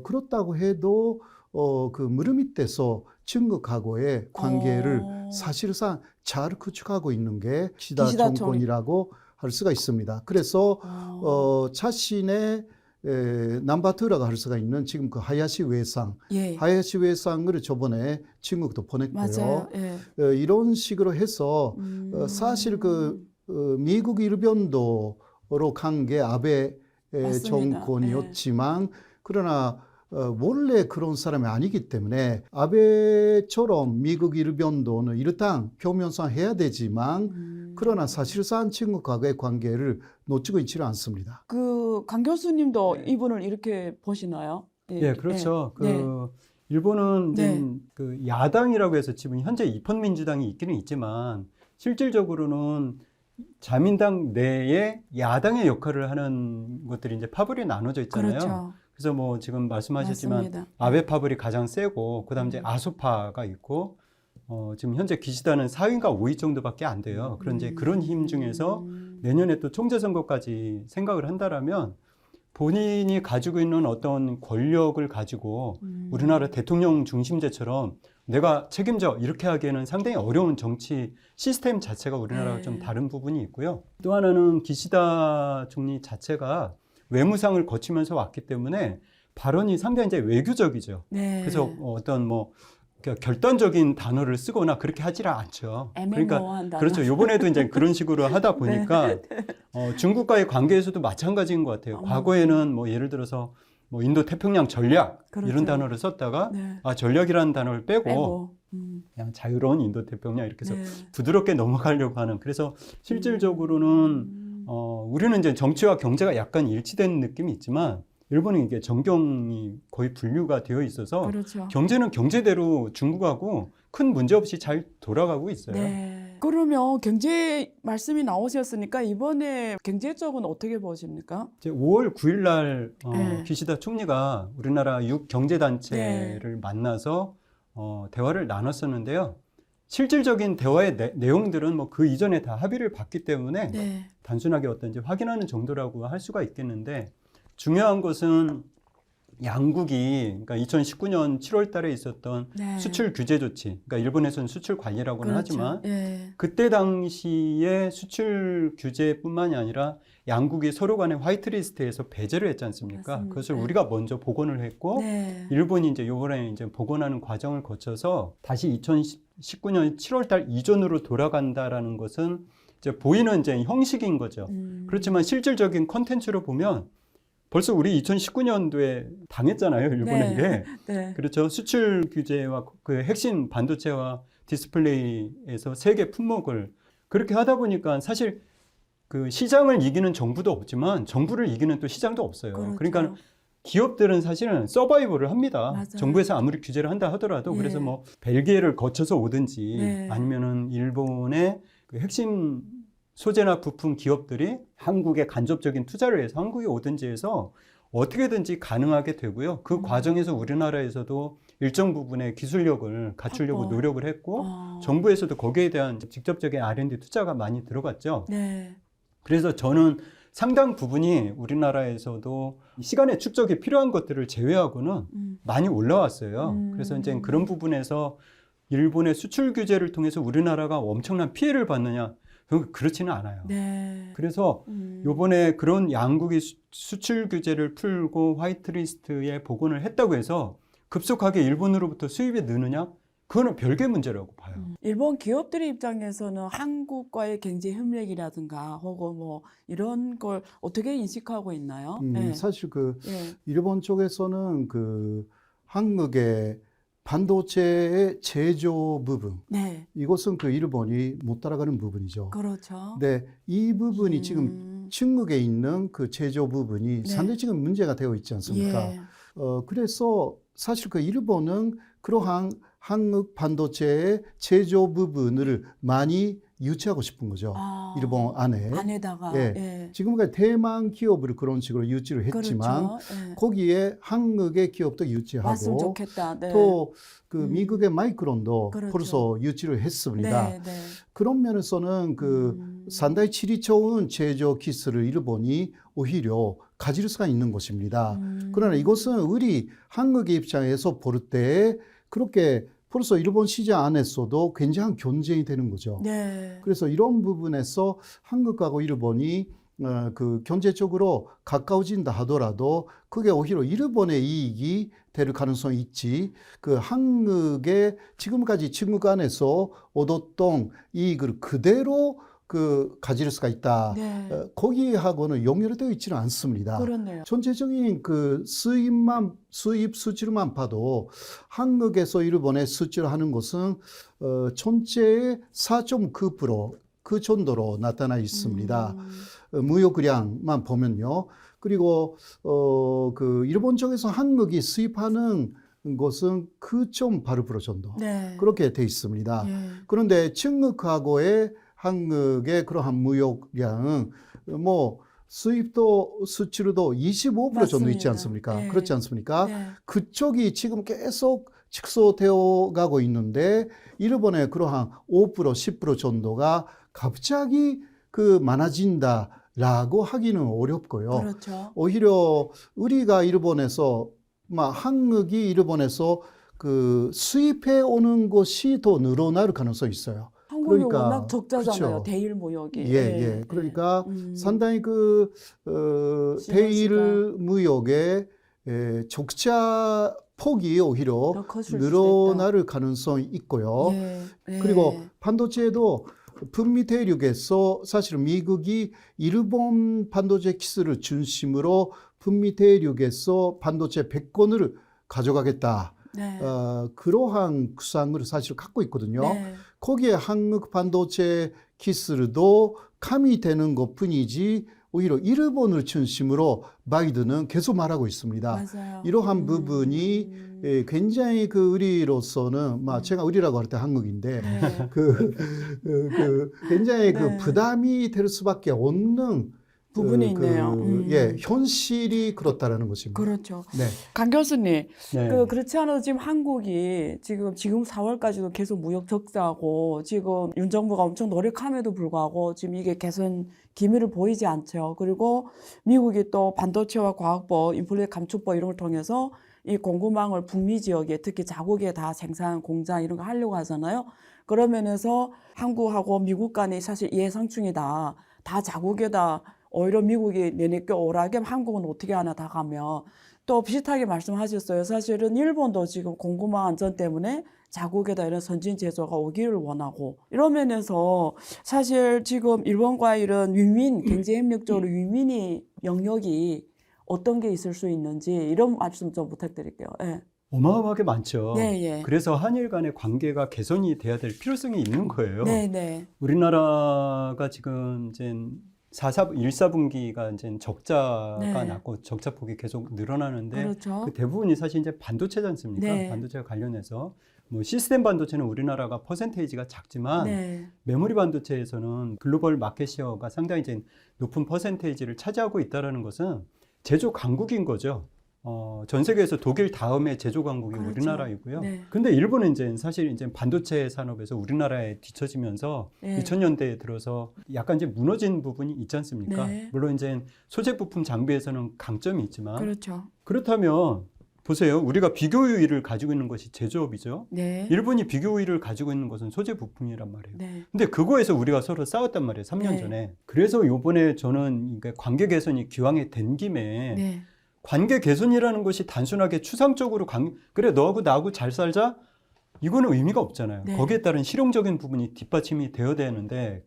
그렇다고 해도 그 무릎 밑에서 중국하고의 관계를 사실상 잘 구축하고 있는 게 기시다 정권이라고 할 수가 있습니다. 그래서 자신의 넘버2라고 할 수가 있는 지금 그 하야시 외상, 예. 하야시 외상을 저번에 중국도 보냈고요. 맞아요. 예. 이런 식으로 해서 사실 그 미국 일변도 간 게 아베 맞습니다. 정권이었지만 그러나 원래 그런 사람이 아니기 때문에 아베처럼 미국 일본도는 일단 표면상 해야 되지만 그러나 사실상 중국과의 관계를 놓치고 있지는 않습니다. 그 강 교수님도 이분을 이렇게 보시나요? 예, 그렇죠. 네. 일본은 이제 네. 그 야당이라고 해서 지금 현재 입헌민주당이 있기는 있지만 실질적으로는 자민당 내에 야당의 역할을 하는 것들이 이제 파벌이 나눠져 있잖아요. 그렇죠. 그래서 뭐 지금 말씀하셨지만 맞습니다. 아베 파벌이 가장 세고 그다음 이제 아소파가 있고 지금 현재 기시다는 4위인가 5위 정도밖에 안 돼요. 그런 이제 그런 힘 중에서 내년에 또 총재 선거까지 생각을 한다라면 본인이 가지고 있는 어떤 권력을 가지고 우리나라 대통령 중심제처럼 내가 책임져 이렇게 하기에는 상당히 어려운 정치 시스템 자체가 우리나라가 네. 좀 다른 부분이 있고요. 또 하나는 기시다 총리 자체가 외무상을 거치면서 왔기 때문에 발언이 상당히 이제 외교적이죠. 네. 그래서 어떤 뭐 결단적인 단어를 쓰거나 그렇게 하지를 않죠. 그러니까 애매모호한 단어. 그렇죠. 이번에도 이제 그런 식으로 하다 보니까 중국과의 관계에서도 마찬가지인 것 같아요. 과거에는 뭐 예를 들어서 뭐 인도 태평양 전략 그렇죠. 이런 단어를 썼다가 네. 전략이라는 단어를 빼고 빼고. 그냥 자유로운 인도 태평양 이렇게 해서 네. 부드럽게 넘어가려고 하는. 그래서 실질적으로는 우리는 이제 정치와 경제가 약간 일치된 느낌이 있지만 일본은 이게 정경이 거의 분류가 되어 있어서 그렇죠. 경제는 경제대로 중국하고 큰 문제 없이 잘 돌아가고 있어요. 네. 그러면 경제 말씀이 나오셨으니까 이번에 경제 쪽은 어떻게 보십니까? 이제 5월 9일 날 네. 기시다 총리가 우리나라 6경제단체를 만나서 대화를 나눴었는데요. 실질적인 대화의 내용들은 뭐 그 이전에 다 합의를 봤기 때문에 네. 단순하게 어떤지 확인하는 정도라고 할 수가 있겠는데 중요한 것은 양국이 그러니까 2019년 7월 달에 있었던 네. 수출 규제 조치, 그러니까 일본에서는 수출 관리라고는 그렇죠. 하지만 네. 그때 당시에 수출 규제뿐만이 아니라 양국이 서로 간의 화이트리스트에서 배제를 했지 않습니까? 맞습니다. 그것을 우리가 먼저 복원을 했고 네. 일본이 이제 요번에 이제 복원하는 과정을 거쳐서 다시 2019년 7월 달 이전으로 돌아간다라는 것은 이제 보이는 이제 형식인 거죠. 그렇지만 실질적인 컨텐츠로 보면 벌써 우리 2019년도에 당했잖아요, 일본에게. 네. 그렇죠. 수출 규제와 그 핵심 반도체와 디스플레이에서 세계 품목을 그렇게 하다 보니까 사실 그 시장을 이기는 정부도 없지만 정부를 이기는 또 시장도 없어요. 그렇죠. 그러니까 기업들은 사실은 서바이벌을 합니다. 맞아요. 정부에서 아무리 규제를 한다 하더라도 예. 그래서 뭐 벨기에를 거쳐서 오든지 네. 아니면은 일본의 그 핵심 소재나 부품 기업들이 한국에 간접적인 투자를 해서 한국에 오든지 해서 어떻게든지 가능하게 되고요. 그 과정에서 우리나라에서도 일정 부분의 기술력을 갖추려고 확보. 노력을 했고 정부에서도 거기에 대한 직접적인 R&D 투자가 많이 들어갔죠. 네. 그래서 저는 상당 부분이 우리나라에서도 시간의 축적이 필요한 것들을 제외하고는 많이 올라왔어요. 그래서 이제 그런 부분에서 일본의 수출 규제를 통해서 우리나라가 엄청난 피해를 받느냐? 그렇지는 않아요. 네. 그래서 요번에 그런 양국이 수출 규제를 풀고 화이트리스트에 복원을 했다고 해서 급속하게 일본으로부터 수입이 느느냐? 그거는 별개 문제라고 봐요. 일본 기업들의 입장에서는 한국과의 경제 협력이라든가 혹은 뭐 이런 걸 어떻게 인식하고 있나요? 네. 사실 그 예. 일본 쪽에서는 그 한국의 반도체의 제조 부분, 네. 이것은 그 일본이 못 따라가는 부분이죠. 그렇죠. 네, 이 부분이 지금 중국에 있는 그 제조 부분이 네. 상당히 지금 문제가 되어 있지 않습니까? 예. 그래서 사실 그 일본은 그러한 한국 반도체의 제조 부분을 많이 유치하고 싶은 거죠. 일본 안에. 안에다가. 예. 예. 지금까지 대만 기업을 그런 식으로 유치를 했지만 그렇죠. 예. 거기에 한국의 기업도 왔으면 유치하고 좋겠다. 네. 또 그 미국의 마이크론도 그렇죠. 벌써 유치를 했습니다. 네, 네. 그런 면에서는 그 상당히 질이 좋은 제조 기술을 일본이 오히려 가질 수가 있는 것입니다. 그러나 이것은 우리 한국의 입장에서 볼 때 그렇게 벌써 일본 시장 안에서도 굉장한 경쟁이 되는 거죠. 네. 그래서 이런 부분에서 한국하고 일본이 그 경제적으로 가까워진다 하더라도 그게 오히려 일본의 이익이 될 가능성이 있지, 그 한국의 지금까지 중국 안에서 얻었던 이익을 그대로 가질 수가 있다. 네. 거기하고는 연결되어 있지는 않습니다. 그렇네요. 전체적인 수입 수치로만 봐도 한국에서 일본에 수출을 하는 것은 전체의 4.9% 그 정도로 나타나 있습니다. 무역량만 보면요. 그리고 일본 쪽에서 한국이 수입하는 것은 9.8% 정도 네. 그렇게 돼 있습니다. 예. 그런데 중국하고의 한국의 그러한 무역량은 뭐 수입도 수출도 25% 정도 있지 맞습니다. 않습니까? 네. 그렇지 않습니까? 네. 그쪽이 지금 계속 축소되어 가고 있는데 일본의 그러한 5% 10% 정도가 갑자기 많아진다라고 하기는 어렵고요. 그렇죠. 오히려 우리가 일본에서 한국이 일본에서 수입해 오는 것이 더 늘어날 가능성이 있어요. 한국이 그러니까, 워낙 적자잖아요. 그렇죠. 대일 무역이. 예. 그러니까 상당히 시간. 대일 무역의 적자 폭이 오히려 더 커질 수 늘어날 가능성이 있고요. 예. 예. 그리고 반도체도 북미 대륙에서 사실 미국이 일본 반도체 기술을 중심으로 북미 대륙에서 반도체 100건을 가져가겠다. 네. 그러한 구상을 사실 갖고 있거든요. 네. 거기에 한국 반도체 기술도 가미되는 것뿐이지 오히려 일본을 중심으로 바이든은 계속 말하고 있습니다. 맞아요. 이러한 부분이 굉장히 우리로서는 제가 우리라고 할 때 한국인데 네. 굉장히 네. 부담이 될 수밖에 없는 부분이 있네요. 현실이 그렇다라는 것입니다. 그렇죠. 네. 강 교수님, 네. 그렇지 않아도 지금 한국이 지금 4월까지도 계속 무역 적자고 지금 윤 정부가 엄청 노력함에도 불구하고 지금 이게 개선 기미를 보이지 않죠. 그리고 미국이 또 반도체와 과학법, 인플레 감축법 이런 걸 통해서 이 공급망을 북미 지역에 특히 자국에 다 생산 공장 이런 거 하려고 하잖아요. 그런 면에서 한국하고 미국 간이 사실 이해상충이다. 다 자국에다 오히려 미국이 내내 껴오라게 한국은 어떻게 하나 다 가면 또 비슷하게 말씀하셨어요. 사실은 일본도 지금 공급망 안전 때문에 자국에다 이런 선진 제조가 오기를 원하고 이런 면에서 사실 지금 일본과 이런 경제협력적으로 윈윈이 영역이 어떤 게 있을 수 있는지 이런 말씀 좀 부탁드릴게요. 예. 어마어마하게 많죠. 예. 그래서 한일 간의 관계가 개선이 돼야 될 필요성이 있는 거예요. 네. 우리나라가 지금 이제 1사분기가 이제 적자가 네. 났고 적자폭이 계속 늘어나는데 그렇죠. 그 대부분이 사실 이제 반도체지 않습니까? 네. 반도체와 관련해서 시스템 반도체는 우리나라가 퍼센테이지가 작지만 네. 메모리 반도체에서는 글로벌 마켓 시어가 상당히 이제 높은 퍼센테이지를 차지하고 있다는 것은 제조 강국인 거죠. 전 세계에서 독일 다음에 제조 강국이 그렇죠. 우리나라이고요. 네. 근데 일본은 이제 사실 이제 반도체 산업에서 우리나라에 뒤처지면서 네. 2000년대에 들어서 약간 이제 무너진 부분이 있지 않습니까? 네. 물론 이제 소재 부품 장비에서는 강점이 있지만 그렇죠. 그렇다면 보세요. 우리가 비교 우위를 가지고 있는 것이 제조업이죠. 네. 일본이 비교 우위를 가지고 있는 것은 소재 부품이란 말이에요. 네. 근데 그거에서 우리가 서로 싸웠단 말이에요. 3년 네. 전에. 그래서 요번에 저는 관계 개선이 기왕에 된 김에 네. 관계 개선이라는 것이 단순하게 추상적으로 그래 너하고 나하고 잘 살자 이거는 의미가 없잖아요. 네. 거기에 따른 실용적인 부분이 뒷받침이 되어야 되는데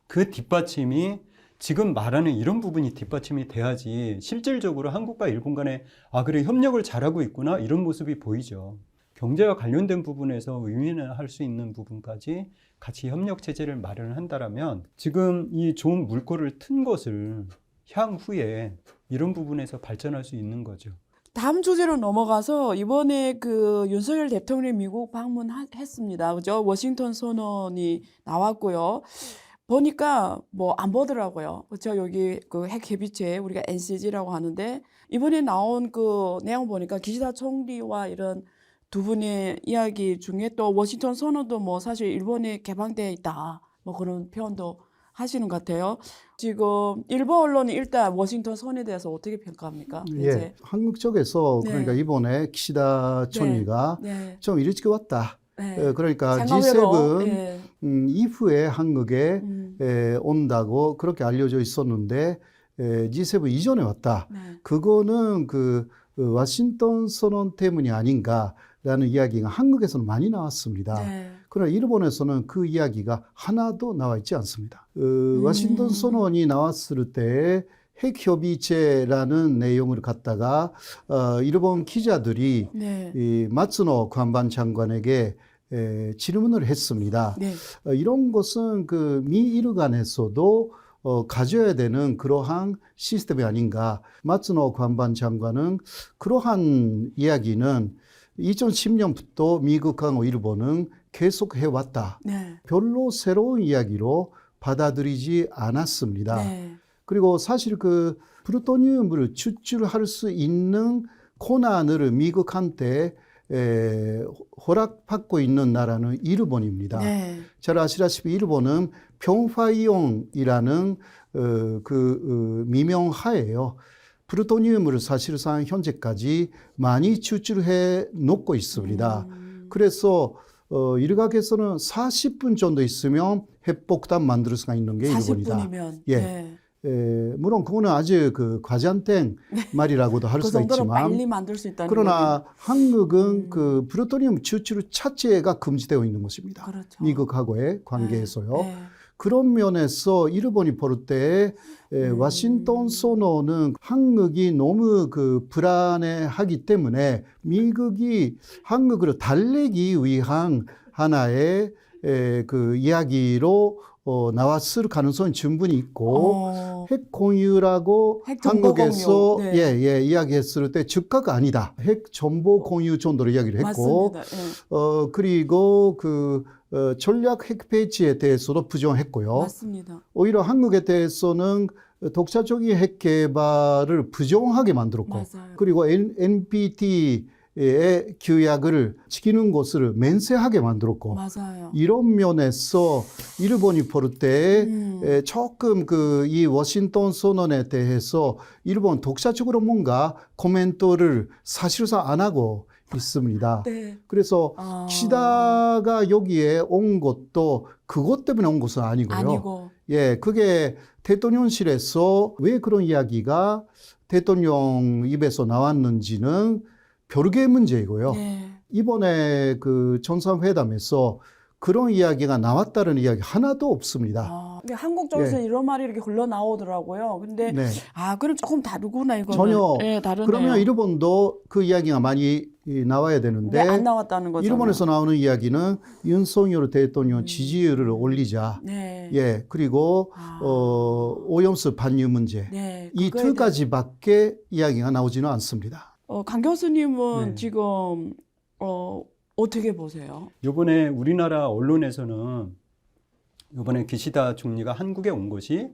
그 뒷받침이 지금 말하는 이런 부분이 뒷받침이 돼야지 실질적으로 한국과 일본 간에 그래 협력을 잘하고 있구나 이런 모습이 보이죠. 경제와 관련된 부분에서 의미를 할 수 있는 부분까지 같이 협력 체제를 마련을 한다라면 지금 이 좋은 물꼬를 튼 것을 향후에 이런 부분에서 발전할 수 있는 거죠. 다음 주제로 넘어가서 이번에 윤석열 대통령이 미국 방문했습니다. 그죠? 워싱턴 선언이 나왔고요. 보니까 안 보더라고요. 그렇죠? 여기 핵 협의체 우리가 NCG라고 하는데 이번에 나온 내용 보니까 기시다 총리와 이런 두 분의 이야기 중에 또 워싱턴 선언도 사실 일본에 개방되어 있다. 그런 표현도 하시는 것 같아요. 지금 일본 언론이 일단 워싱턴 선언에 대해서 어떻게 평가합니까? 예, 한국 쪽에서 네. 그러니까 이번에 기시다 총리가 네. 좀 일찍 왔다. 네. 그러니까 생각외로, G7 예. 이후에 한국에 온다고 그렇게 알려져 있었는데 G7 이전에 왔다. 네. 그거는 워싱턴 선언 때문이 아닌가 라는 이야기가 한국에서는 많이 나왔습니다. 네. 그러나 일본에서는 그 이야기가 하나도 나와 있지 않습니다. 워싱턴 선언이 나왔을 때 핵협의체라는 내용을 갖다가 일본 기자들이 네. 이 마츠노 관방 장관에게 질문을 했습니다. 네. 이런 것은 그 미일 간에서도 가져야 되는 그러한 시스템이 아닌가. 마츠노 관방 장관은 그러한 이야기는 2010년부터 미국하고 일본은 계속 해왔다. 네. 별로 새로운 이야기로 받아들이지 않았습니다. 네. 그리고 사실 그 플루토늄을 추출할 수 있는 권한을 미국한테 허락받고 있는 나라는 일본입니다. 네. 잘 아시다시피 일본은 평화이온이라는 미명하에요. 플루토늄을 사실상 현재까지 많이 추출해 놓고 있습니다. 그래서 일각에서는 40분 정도 있으면 핵폭탄 만들 수가 있는 게 일본이다. 40분이면. 예. 네. 물론 그거는 아주 그 과장된 말이라고도 할 그 수가 정도로 있지만, 빨리 만들 수 있다는 그러나 한국은 그 플루토늄 추출 자체가 금지되어 있는 것입니다. 그렇죠. 미국하고의 관계에서요. 네. 그런 면에서 일본이 볼 때 워싱턴 선언은 한국이 너무 그 불안해하기 때문에 미국이 한국을 달래기 위한 하나의 그 이야기로 나왔을 가능성이 충분히 있고 핵 공유라고 핵 정보 한국에서 공유. 네. 이야기했을 때 즉각 아니다. 핵 정보 공유 정도로 이야기를 했고 맞습니다. 예. 그리고 그 전략 핵 배치에 대해서도 부정했고요. 맞습니다. 오히려 한국에 대해서는 독자적인 핵 개발을 부정하게 만들었고, 맞아요. 그리고 NPT의 규약을 지키는 것을 맹세하게 만들었고, 맞아요. 이런 면에서 일본이 볼 때 조금 그 이 워싱턴 선언에 대해서 일본 독자적으로 뭔가 코멘트를 사실상 안 하고 있습니다. 네. 그래서 기시다가 여기에 온 것도 그것 때문에 온 것은 아니고요. 아니고. 예, 그게 대통령실에서 왜 그런 이야기가 대통령 입에서 나왔는지는 별개의 문제이고요. 네. 이번에 그 정상회담에서 그런 이야기가 나왔다는 이야기 하나도 없습니다. 근데 한국 쪽에서 이런 말이 이렇게 흘러나오더라고요. 근데 네. 그럼 조금 다르구나 이거는. 전혀. 네, 다르네요. 그러면 일본도 그 이야기가 많이 나와야 되는데 안 나왔다는 거죠. 일본에서 나오는 이야기는 윤석열 대통령 지지율을 올리자. 네. 예, 그리고 오염수 반유 문제. 네. 이 그거에 두 가지밖에 이야기가 나오지는 않습니다. 강 교수님은 네. 지금 어떻게 보세요? 이번에 우리나라 언론에서는 이번에 기시다 총리가 한국에 온 것이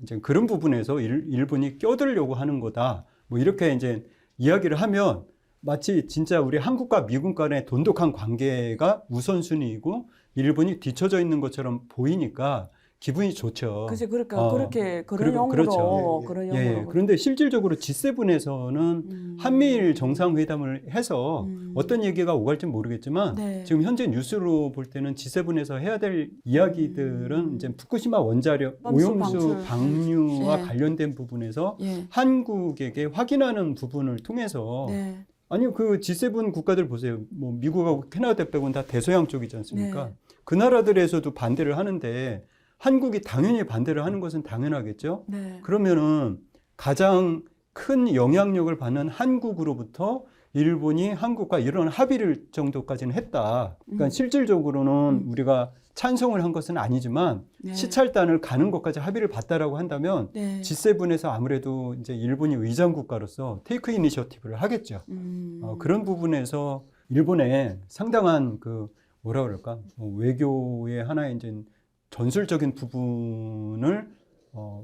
이제 그런 부분에서 일본이 껴들려고 하는 거다. 뭐 이렇게 이제 이야기를 하면 마치 진짜 우리 한국과 미국 간의 돈독한 관계가 우선순위이고 일본이 뒤처져 있는 것처럼 보이니까 기분이 좋죠. 글쎄 그러니까 그렇게 그런 용어로 그렇죠. 그런 예, 용어로. 그런데 실질적으로 G7에서는 한미일 정상회담을 해서 어떤 얘기가 오갈지 모르겠지만 네. 지금 현재 뉴스로 볼 때는 G7에서 해야 될 이야기들은 이제 fukushima 원자력 오염수 방류와 네. 관련된 부분에서 예. 한국에게 확인하는 부분을 통해서 네. 아니 그 G7 국가들 보세요. 뭐 미국하고 캐나다 빼고는 다 대서양 쪽이지 않습니까? 네. 그 나라들에서도 반대를 하는데 한국이 당연히 반대를 하는 것은 당연하겠죠. 네. 그러면은 가장 큰 영향력을 받는 한국으로부터 일본이 한국과 이런 합의를 정도까지는 했다. 그러니까 실질적으로는 우리가 찬성을 한 것은 아니지만 네. 시찰단을 가는 것까지 합의를 봤다라고 한다면 네. G7에서 아무래도 이제 일본이 의장 국가로서 테이크 이니셔티브를 하겠죠. 그런 부분에서 일본의 상당한 그 뭐라 그럴까 외교의 하나의 이제 전술적인 부분을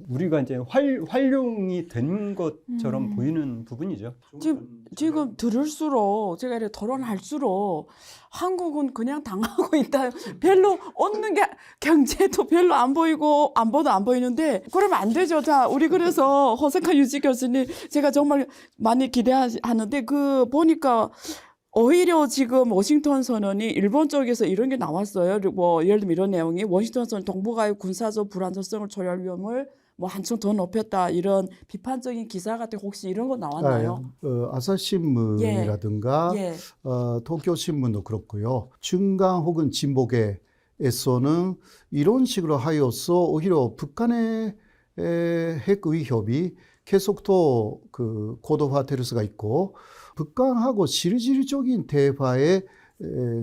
우리가 이제 활용이 된 것처럼 보이는 부분이죠. 지금 들을수록 제가 이렇게 토론할수록 한국은 그냥 당하고 있다. 별로 얻는 게 경제도 별로 안 보이고 안보도 안 보이는데 그러면 안 되죠. 자, 우리 그래서 허석한 유지 교수님 제가 정말 많이 기대하는데 그 보니까 오히려 지금 워싱턴 선언이 일본 쪽에서 이런 게 나왔어요. 뭐 예를 들면 이런 내용이 워싱턴 선언 동북아의 군사적 불안정성을 초래할 위험을 뭐 한층 더 높였다 이런 비판적인 기사 같은 혹시 이런 거 나왔나요? 아사신문이라든가 예. 도쿄신문도 그렇고요. 중간 혹은 진보계에서는 이런 식으로 하여서 오히려 북한의 핵 위협이 계속 더 그 고도화될 수가 있고 북한하고 실질적인 대화에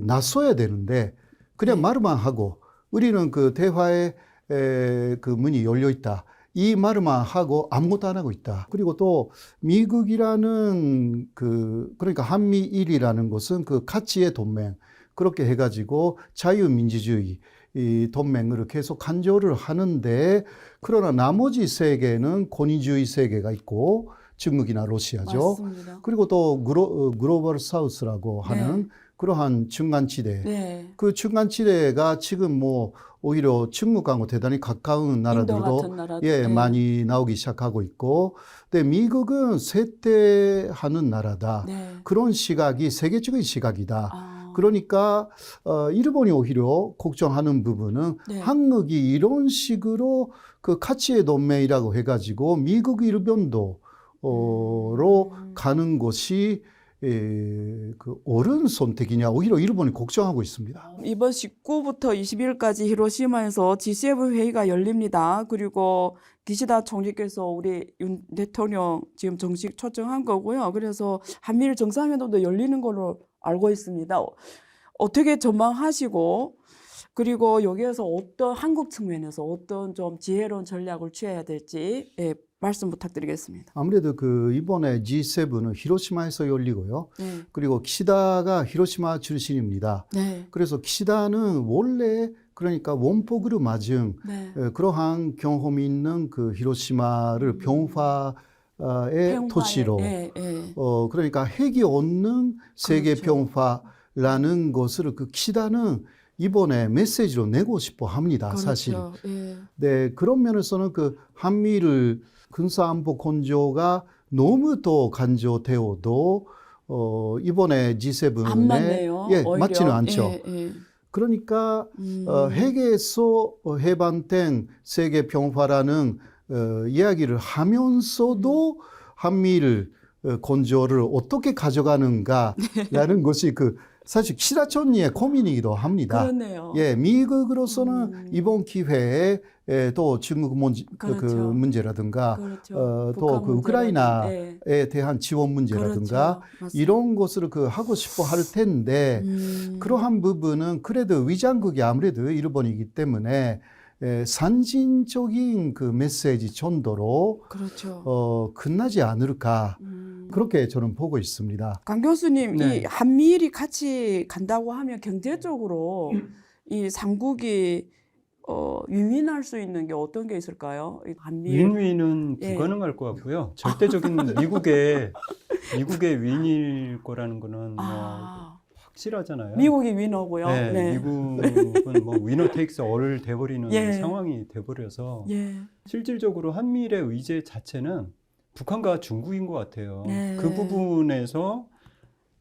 나서야 되는데 그냥 네. 말만 하고 우리는 그 대화에 그 문이 열려 있다. 이 말만 하고 아무것도 안 하고 있다. 그리고 또 미국이라는 그러니까 한미일이라는 것은 그 가치의 동맹 그렇게 해가지고 자유민주주의 이 동맹으로 계속 간조를 하는데 그러나 나머지 세계는 권위주의 세계가 있고 중국이나 러시아죠. 맞습니다. 그리고 또 글로벌 사우스라고 하는 그러한 중간지대. 네. 그 중간지대가 지금 뭐 오히려 중국하고 대단히 가까운 인도 나라들도 같은 나라들. 예, 많이 나오기 시작하고 있고, 근데 미국은 쇠퇴하는 나라다. 네. 그런 시각이 세계적인 시각이다. 아. 그러니까 일본이 오히려 걱정하는 부분은 네. 한국이 이런 식으로 그 가치의 동맹이라고 해가지고 미국, 일본도 로 가는 것이 그 옳은 선택이냐 오히려 일본이 걱정하고 있습니다. 이번 19부터 20일까지 히로시마에서 G7 회의가 열립니다. 그리고 기시다 총리께서 우리 윤 대통령 지금 정식 초청한 거고요. 그래서 한미일 정상회담도 열리는 걸로 알고 있습니다. 어떻게 전망하시고 그리고 여기에서 어떤 한국 측면에서 어떤 좀 지혜로운 전략을 취해야 될지 말씀 부탁드리겠습니다. 아무래도 그 이번에 G7은 히로시마에서 열리고요. 네. 그리고 키시다가 히로시마 출신입니다. 네. 그래서 키시다는 원래 그러니까 원폭으로 맞은 네. 그러한 경험이 있는 그 히로시마를 평화의 도시로 그러니까 핵이 없는 세계 그렇죠. 평화라는 것을 그 키시다는 이번에 메시지로 내고 싶어 합니다. 그렇죠. 사실. 예. 네, 그런 면에서는 그 한미일 군사안보 건조가 너무 더 간조되어도 이번에 안 G7에 맞네요. 오히려. 맞지는 않죠. 예. 그러니까 핵에서 해방된 세계 평화라는 이야기를 하면서도 한미일 건조를 어떻게 가져가는가라는 것이 그 사실 키시다 총리의 고민이기도 합니다. 그렇네요. 예, 미국으로서는 이번 기회에 또 중국 그 그렇죠. 문제라든가 그렇죠. 또 그 북한 우크라이나에 문제라든- 대한 지원 문제라든가 그렇죠. 맞습니다. 이런 것을 그 하고 싶어 할 텐데 그러한 부분은 그래도 위장국이 아무래도 일본이기 때문에 산진적인 그 메시지 전도로 그렇죠. 끝나지 않을까 그렇게 저는 보고 있습니다. 강 교수님, 네. 이 한미일이 같이 간다고 하면 경제적으로 이 삼국이 윈윈할 수 있는 게 어떤 게 있을까요? 이 한미일. 윈윈은 예. 불가능할 것 같고요. 절대적인 미국의 윈일 거라는 거는 뭐 확실하잖아요. 미국이 위너고요. 네, 네. 미국은 뭐 위너 테이크스 얼을 돼버리는 예. 상황이 돼버려서 예. 실질적으로 한미일의 의제 자체는 북한과 중국인 것 같아요. 네. 그 부분에서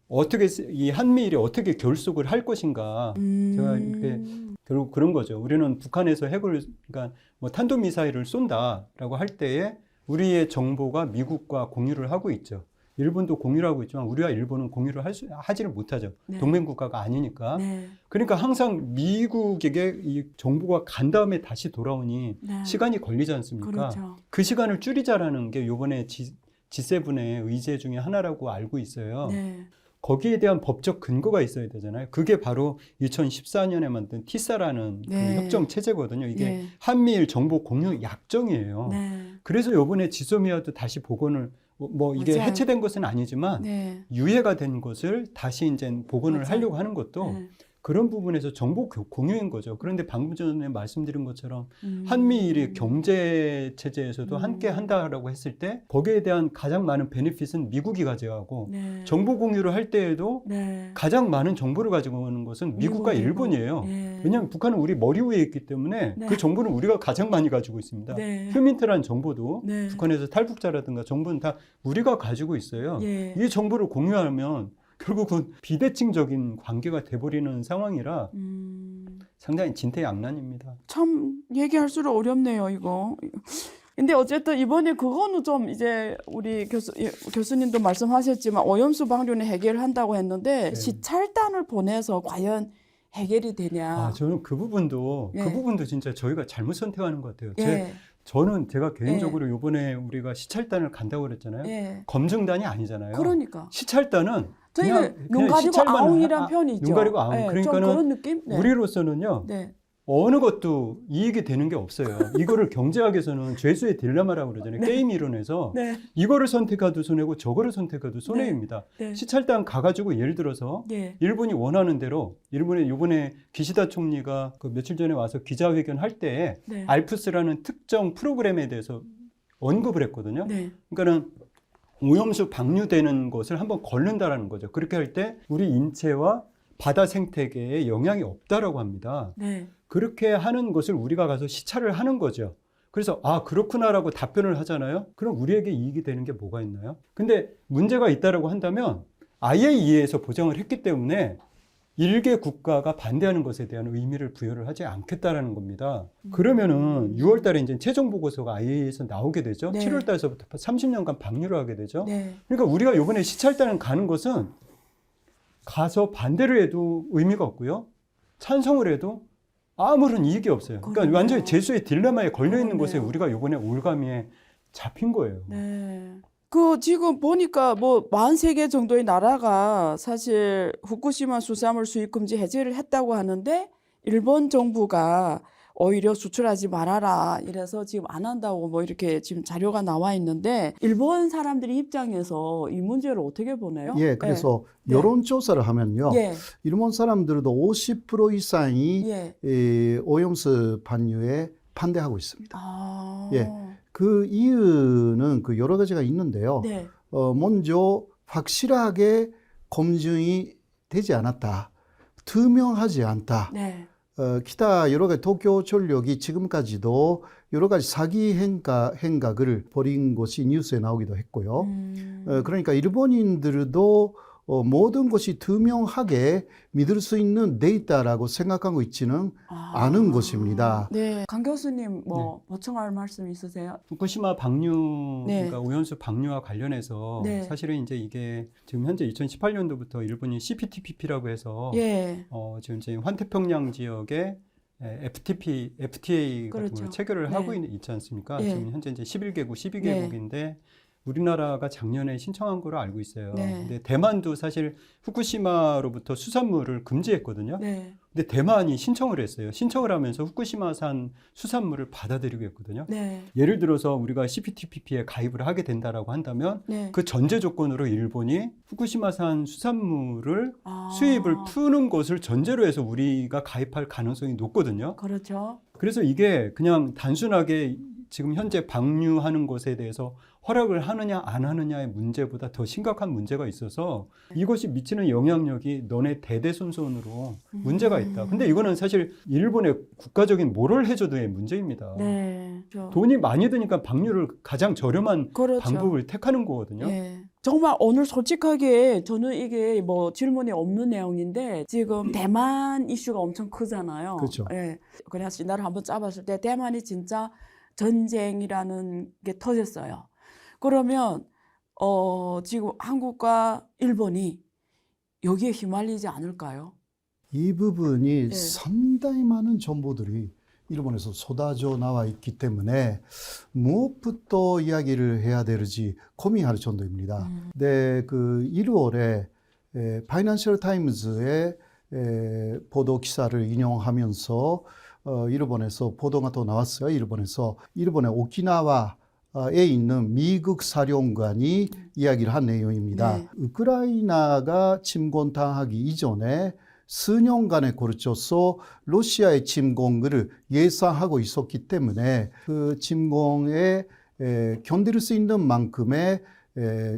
어떻게 이 한미일이 어떻게 결속을 할 것인가. 제가 이렇게 결국 그런 거죠. 우리는 북한에서 핵을 그러니까 뭐 탄도미사일을 쏜다라고 할 때에 우리의 정보가 미국과 공유를 하고 있죠. 일본도 공유를 하고 있지만 우리와 일본은 공유를 하지를 못하죠. 네. 동맹국가가 아니니까. 네. 그러니까 항상 미국에게 이 정보가 간 다음에 다시 돌아오니 네. 시간이 걸리지 않습니까? 그렇죠. 그 시간을 줄이자라는 게 이번에 G7의 의제 중에 하나라고 알고 있어요. 네. 거기에 대한 법적 근거가 있어야 되잖아요. 그게 바로 2014년에 만든 티사라는 네. 그 협정 체제거든요. 이게 네. 한미일 정보 공유 약정이에요. 네. 그래서 이번에 지소미아도 다시 복원을 뭐 이게 맞아요. 해체된 것은 아니지만 네. 유예가 된 것을 다시 이제 복원을 맞아요. 하려고 하는 것도 네. 그런 부분에서 정보 공유인 거죠. 그런데 방금 전에 말씀드린 것처럼 한미일이 경제 체제에서도 함께 한다라고 했을 때 거기에 대한 가장 많은 베네핏은 미국이 가져가고 네. 정보 공유를 할 때에도 네. 가장 많은 정보를 가지고 오는 것은 미국과 미국이고. 일본이에요. 네. 왜냐하면 북한은 우리 머리 위에 있기 때문에 네. 그 정보는 우리가 가장 많이 가지고 있습니다. 네. 휴민트라는 정보도 네. 북한에서 탈북자라든가 정보는 다 우리가 가지고 있어요. 예. 이 정보를 공유하면 결국은 비대칭적인 관계가 돼버리는 상황이라 상당히 진퇴양난입니다. 참 얘기할수록 어렵네요, 이거. 근데 어쨌든 이번에 그거는 좀 이제 우리 교수님도 말씀하셨지만 오염수 방류는 해결한다고 했는데 시찰단을 보내서 과연 해결이 되냐. 아, 저는 그 부분도 예. 그 부분도 진짜 저희가 잘못 선택하는 것 같아요. 예. 저는 제가 개인적으로 이번에 우리가 시찰단을 간다고 그랬잖아요. 예. 검증단이 아니잖아요. 그러니까 시찰단은 저희가 눈 가리고 시찰만 아웅이란 표현이 있죠. 눈 가리고 아웅. 예, 좀 그러니까는 그런 느낌? 네. 우리로서는요. 네. 어느 것도 이익이 되는 게 없어요. 이거를 경제학에서는 죄수의 딜레마라고 그러잖아요. 네. 게임 이론에서 네. 이거를 선택해도 손해고 저거를 선택해도 손해입니다. 네. 시찰단 가가지고 예를 들어서 예. 일본이 원하는 대로 일본에 이번에 기시다 총리가 그 며칠 전에 와서 기자회견 할 때 네. 알프스라는 특정 프로그램에 대해서 언급을 했거든요. 네. 그러니까는 오염수 방류되는 것을 한번 걸른다라는 거죠. 그렇게 할 때 우리 인체와 바다 생태계에 영향이 없다라고 합니다. 네. 그렇게 하는 것을 우리가 가서 시찰을 하는 거죠. 그래서 아 그렇구나라고 답변을 하잖아요. 그럼 우리에게 이익이 되는 게 뭐가 있나요? 근데 문제가 있다라고 한다면 IAEA에서 보장을 했기 때문에 일개 국가가 반대하는 것에 대한 의미를 부여를 하지 않겠다라는 겁니다. 그러면은 6월 달에 이제 최종 보고서가 IAEA에서 나오게 되죠. 네. 7월 달서부터 30년간 방류를 하게 되죠. 네. 그러니까 우리가 이번에 시찰단을 가는 것은 가서 반대를 해도 의미가 없고요. 찬성을 해도 아무런 이익이 없어요. 그러니까 그러네요. 완전히 죄수의 딜레마에 걸려있는 그러네요. 것에 우리가 이번에 올가미에 잡힌 거예요. 네. 그 지금 보니까 뭐 43개 정도의 나라가 사실 후쿠시마 수산물 수입 금지 해제를 했다고 하는데 일본 정부가 오히려 수출하지 말아라 이래서 지금 안 한다고 뭐 이렇게 지금 자료가 나와 있는데 일본 사람들이 입장에서 이 문제를 어떻게 보나요? 예, 그래서 네. 여론조사를 하면요. 예. 일본 사람들도 50% 이상이 예. 이 오염수 반유에 반대하고 있습니다. 아. 예. 그 이유는 그 여러 가지가 있는데요. 네. 먼저 확실하게 검증이 되지 않았다. 투명하지 않다. 네. 기타 여러 가지 도쿄전력이 지금까지도 여러 가지 사기 행각을 벌인 것이 뉴스에 나오기도 했고요. 그러니까 일본인들도 모든 것이 투명하게 믿을 수 있는 데이터라고 생각하고 있지는 않은 것입니다. 네. 강 교수님 뭐 보충할 말씀 있으세요? 후쿠시마 방류, 네. 그러니까 오염수 방류와 관련해서 네. 사실은 이제 이게 지금 현재 2018년도부터 일본이 CPTPP라고 해서 예. 지금 이제 환태평양 지역에 FTA 같은 그렇죠. 걸 체결을 네. 하고 있지 않습니까? 예. 지금 현재 이제 11개국, 12개국인데 우리나라가 작년에 신청한 거로 알고 있어요. 네. 근데 대만도 사실 후쿠시마로부터 수산물을 금지했거든요. 네. 근데 대만이 신청을 했어요. 신청을 하면서 후쿠시마산 수산물을 받아들이고 했거든요. 네. 예를 들어서 우리가 CPTPP에 가입을 하게 된다라고 한다면 네. 그 전제 조건으로 일본이 후쿠시마산 수산물을 아. 수입을 푸는 것을 전제로 해서 우리가 가입할 가능성이 높거든요. 그렇죠. 그래서 이게 그냥 단순하게 지금 현재 방류하는 것에 대해서 허락을 하느냐 안 하느냐의 문제보다 더 심각한 문제가 있어서 이것이 미치는 영향력이 너네 대대손손으로 문제가 있다. 근데 이거는 사실 일본의 국가적인 모럴 해저드의 문제입니다. 네. 돈이 많이 드니까 방류를 가장 저렴한 그렇죠. 방법을 택하는 거거든요. 네. 정말 오늘 솔직하게 저는 이게 뭐 질문이 없는 내용인데 지금 대만 이슈가 엄청 크잖아요. 그렇죠. 예. 그냥 시나를 한번 짜봤을 때 대만이 진짜 전쟁이라는 게 터졌어요. 그러면 지금 한국과 일본이 여기에 휘말리지 않을까요? 이 부분이 네. 상당히 많은 정보들이 일본에서 쏟아져 나와 있기 때문에 무엇부터 이야기를 해야 될지 고민할 정도입니다. 네, 그 1월에 파이낸셜 타임즈의 보도 기사를 인용하면서 일본에서 보도가 또 나왔어요. 일본의 오키나와에 있는 미국 사령관이 이야기를 한 내용입니다. 네. 우크라이나가 침공당하기 이전에 수년간에 걸쳐서 러시아의 침공을 예상하고 있었기 때문에 그 침공에 견딜 수 있는 만큼의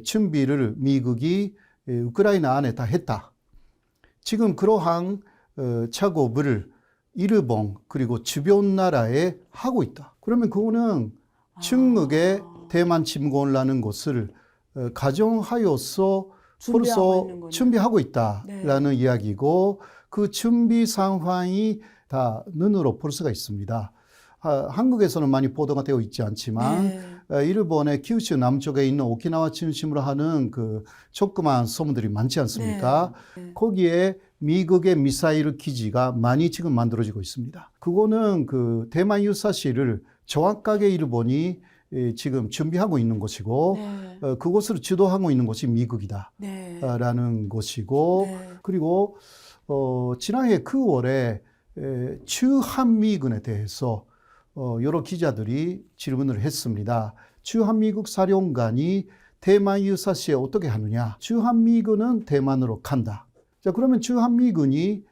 준비를 미국이 우크라이나 안에 다 했다. 지금 그러한 작업을 일본 그리고 주변 나라에 하고 있다. 그러면 그거는 중국의 대만 침공이라는 것을 가정하여서 벌써 준비하고 있다라는 이야기고 그 준비 상황이 다 눈으로 볼 수가 있습니다. 한국에서는 많이 보도가 되어 있지 않지만 네. 일본의 kyushu 남쪽에 있는 오키나와 중심으로 하는 그 조그만 섬들이 많지 않습니까? 네. 거기에 미국의 미사일 기지가 많이 지금 만들어지고 있습니다. 그거는 그 대만 유사시를 정확하게 일본이 지금 준비하고 있는 것이고 네. 그곳을 주도하고 있는 것이 미국이다. 네. 라는 것이고 네. 그리고 지난해 9월에 주한미군에 대해서 여러 기자들이 질문을 했습니다. 주한미국 사령관이 대만 유사시에 어떻게 하느냐? 주한미군은 대만으로 간다. 자, 그러면 주한미군이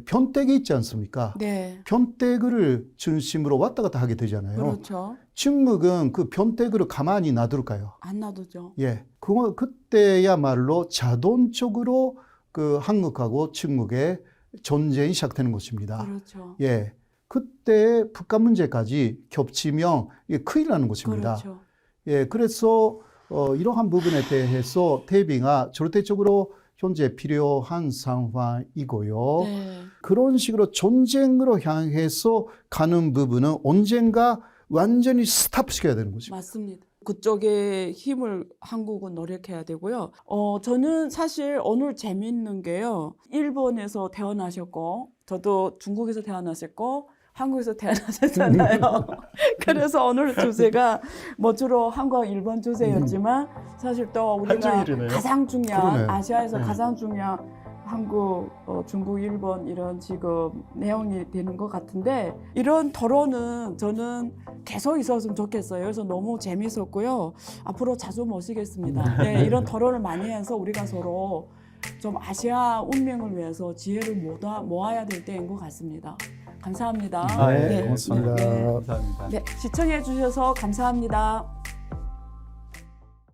편대기 있지 않습니까? 네. 편대기를 중심으로 왔다 갔다 하게 되잖아요. 그렇죠. 중국은 그 편대기를 가만히 놔둘까요? 안 놔두죠. 예, 그때야말로 자동적으로 그 한국하고 중국의 전쟁이 시작되는 것입니다. 그렇죠. 예, 그때 북한 문제까지 겹치면 이게 큰일 나는 것입니다. 그렇죠. 예, 그래서 이러한 부분에 대해서 대비가 절대적으로 현재 필요한 상황이고요. 네. 그런 식으로 전쟁으로 향해서 가는 부분은 언젠가 완전히 스탑시켜야 되는 거죠. 맞습니다. 그쪽에 힘을 한국은 노력해야 되고요. 저는 사실 오늘 재미있는 게요. 일본에서 태어나셨고, 저도 중국에서 태어났었고, 한국에서 태어나셨잖아요. 그래서 오늘 주제가 뭐 주로 한국, 일본 주제였지만 사실 또 우리가 한중일이네요. 가장 중요한 그러네요. 아시아에서 네. 가장 중요한 한국, 중국, 일본 이런 지금 내용이 되는 것 같은데 이런 토론은 저는 계속 있었으면 좋겠어요. 그래서 너무 재밌었고요. 앞으로 자주 모시겠습니다. 네, 이런 토론을 많이 해서 우리가 서로 좀 아시아 운명을 위해서 지혜를 모아야 될 때인 것 같습니다. 감사합니다. 네, 고맙습니다. 네. 감사합니다. 네, 시청해 주셔서 감사합니다.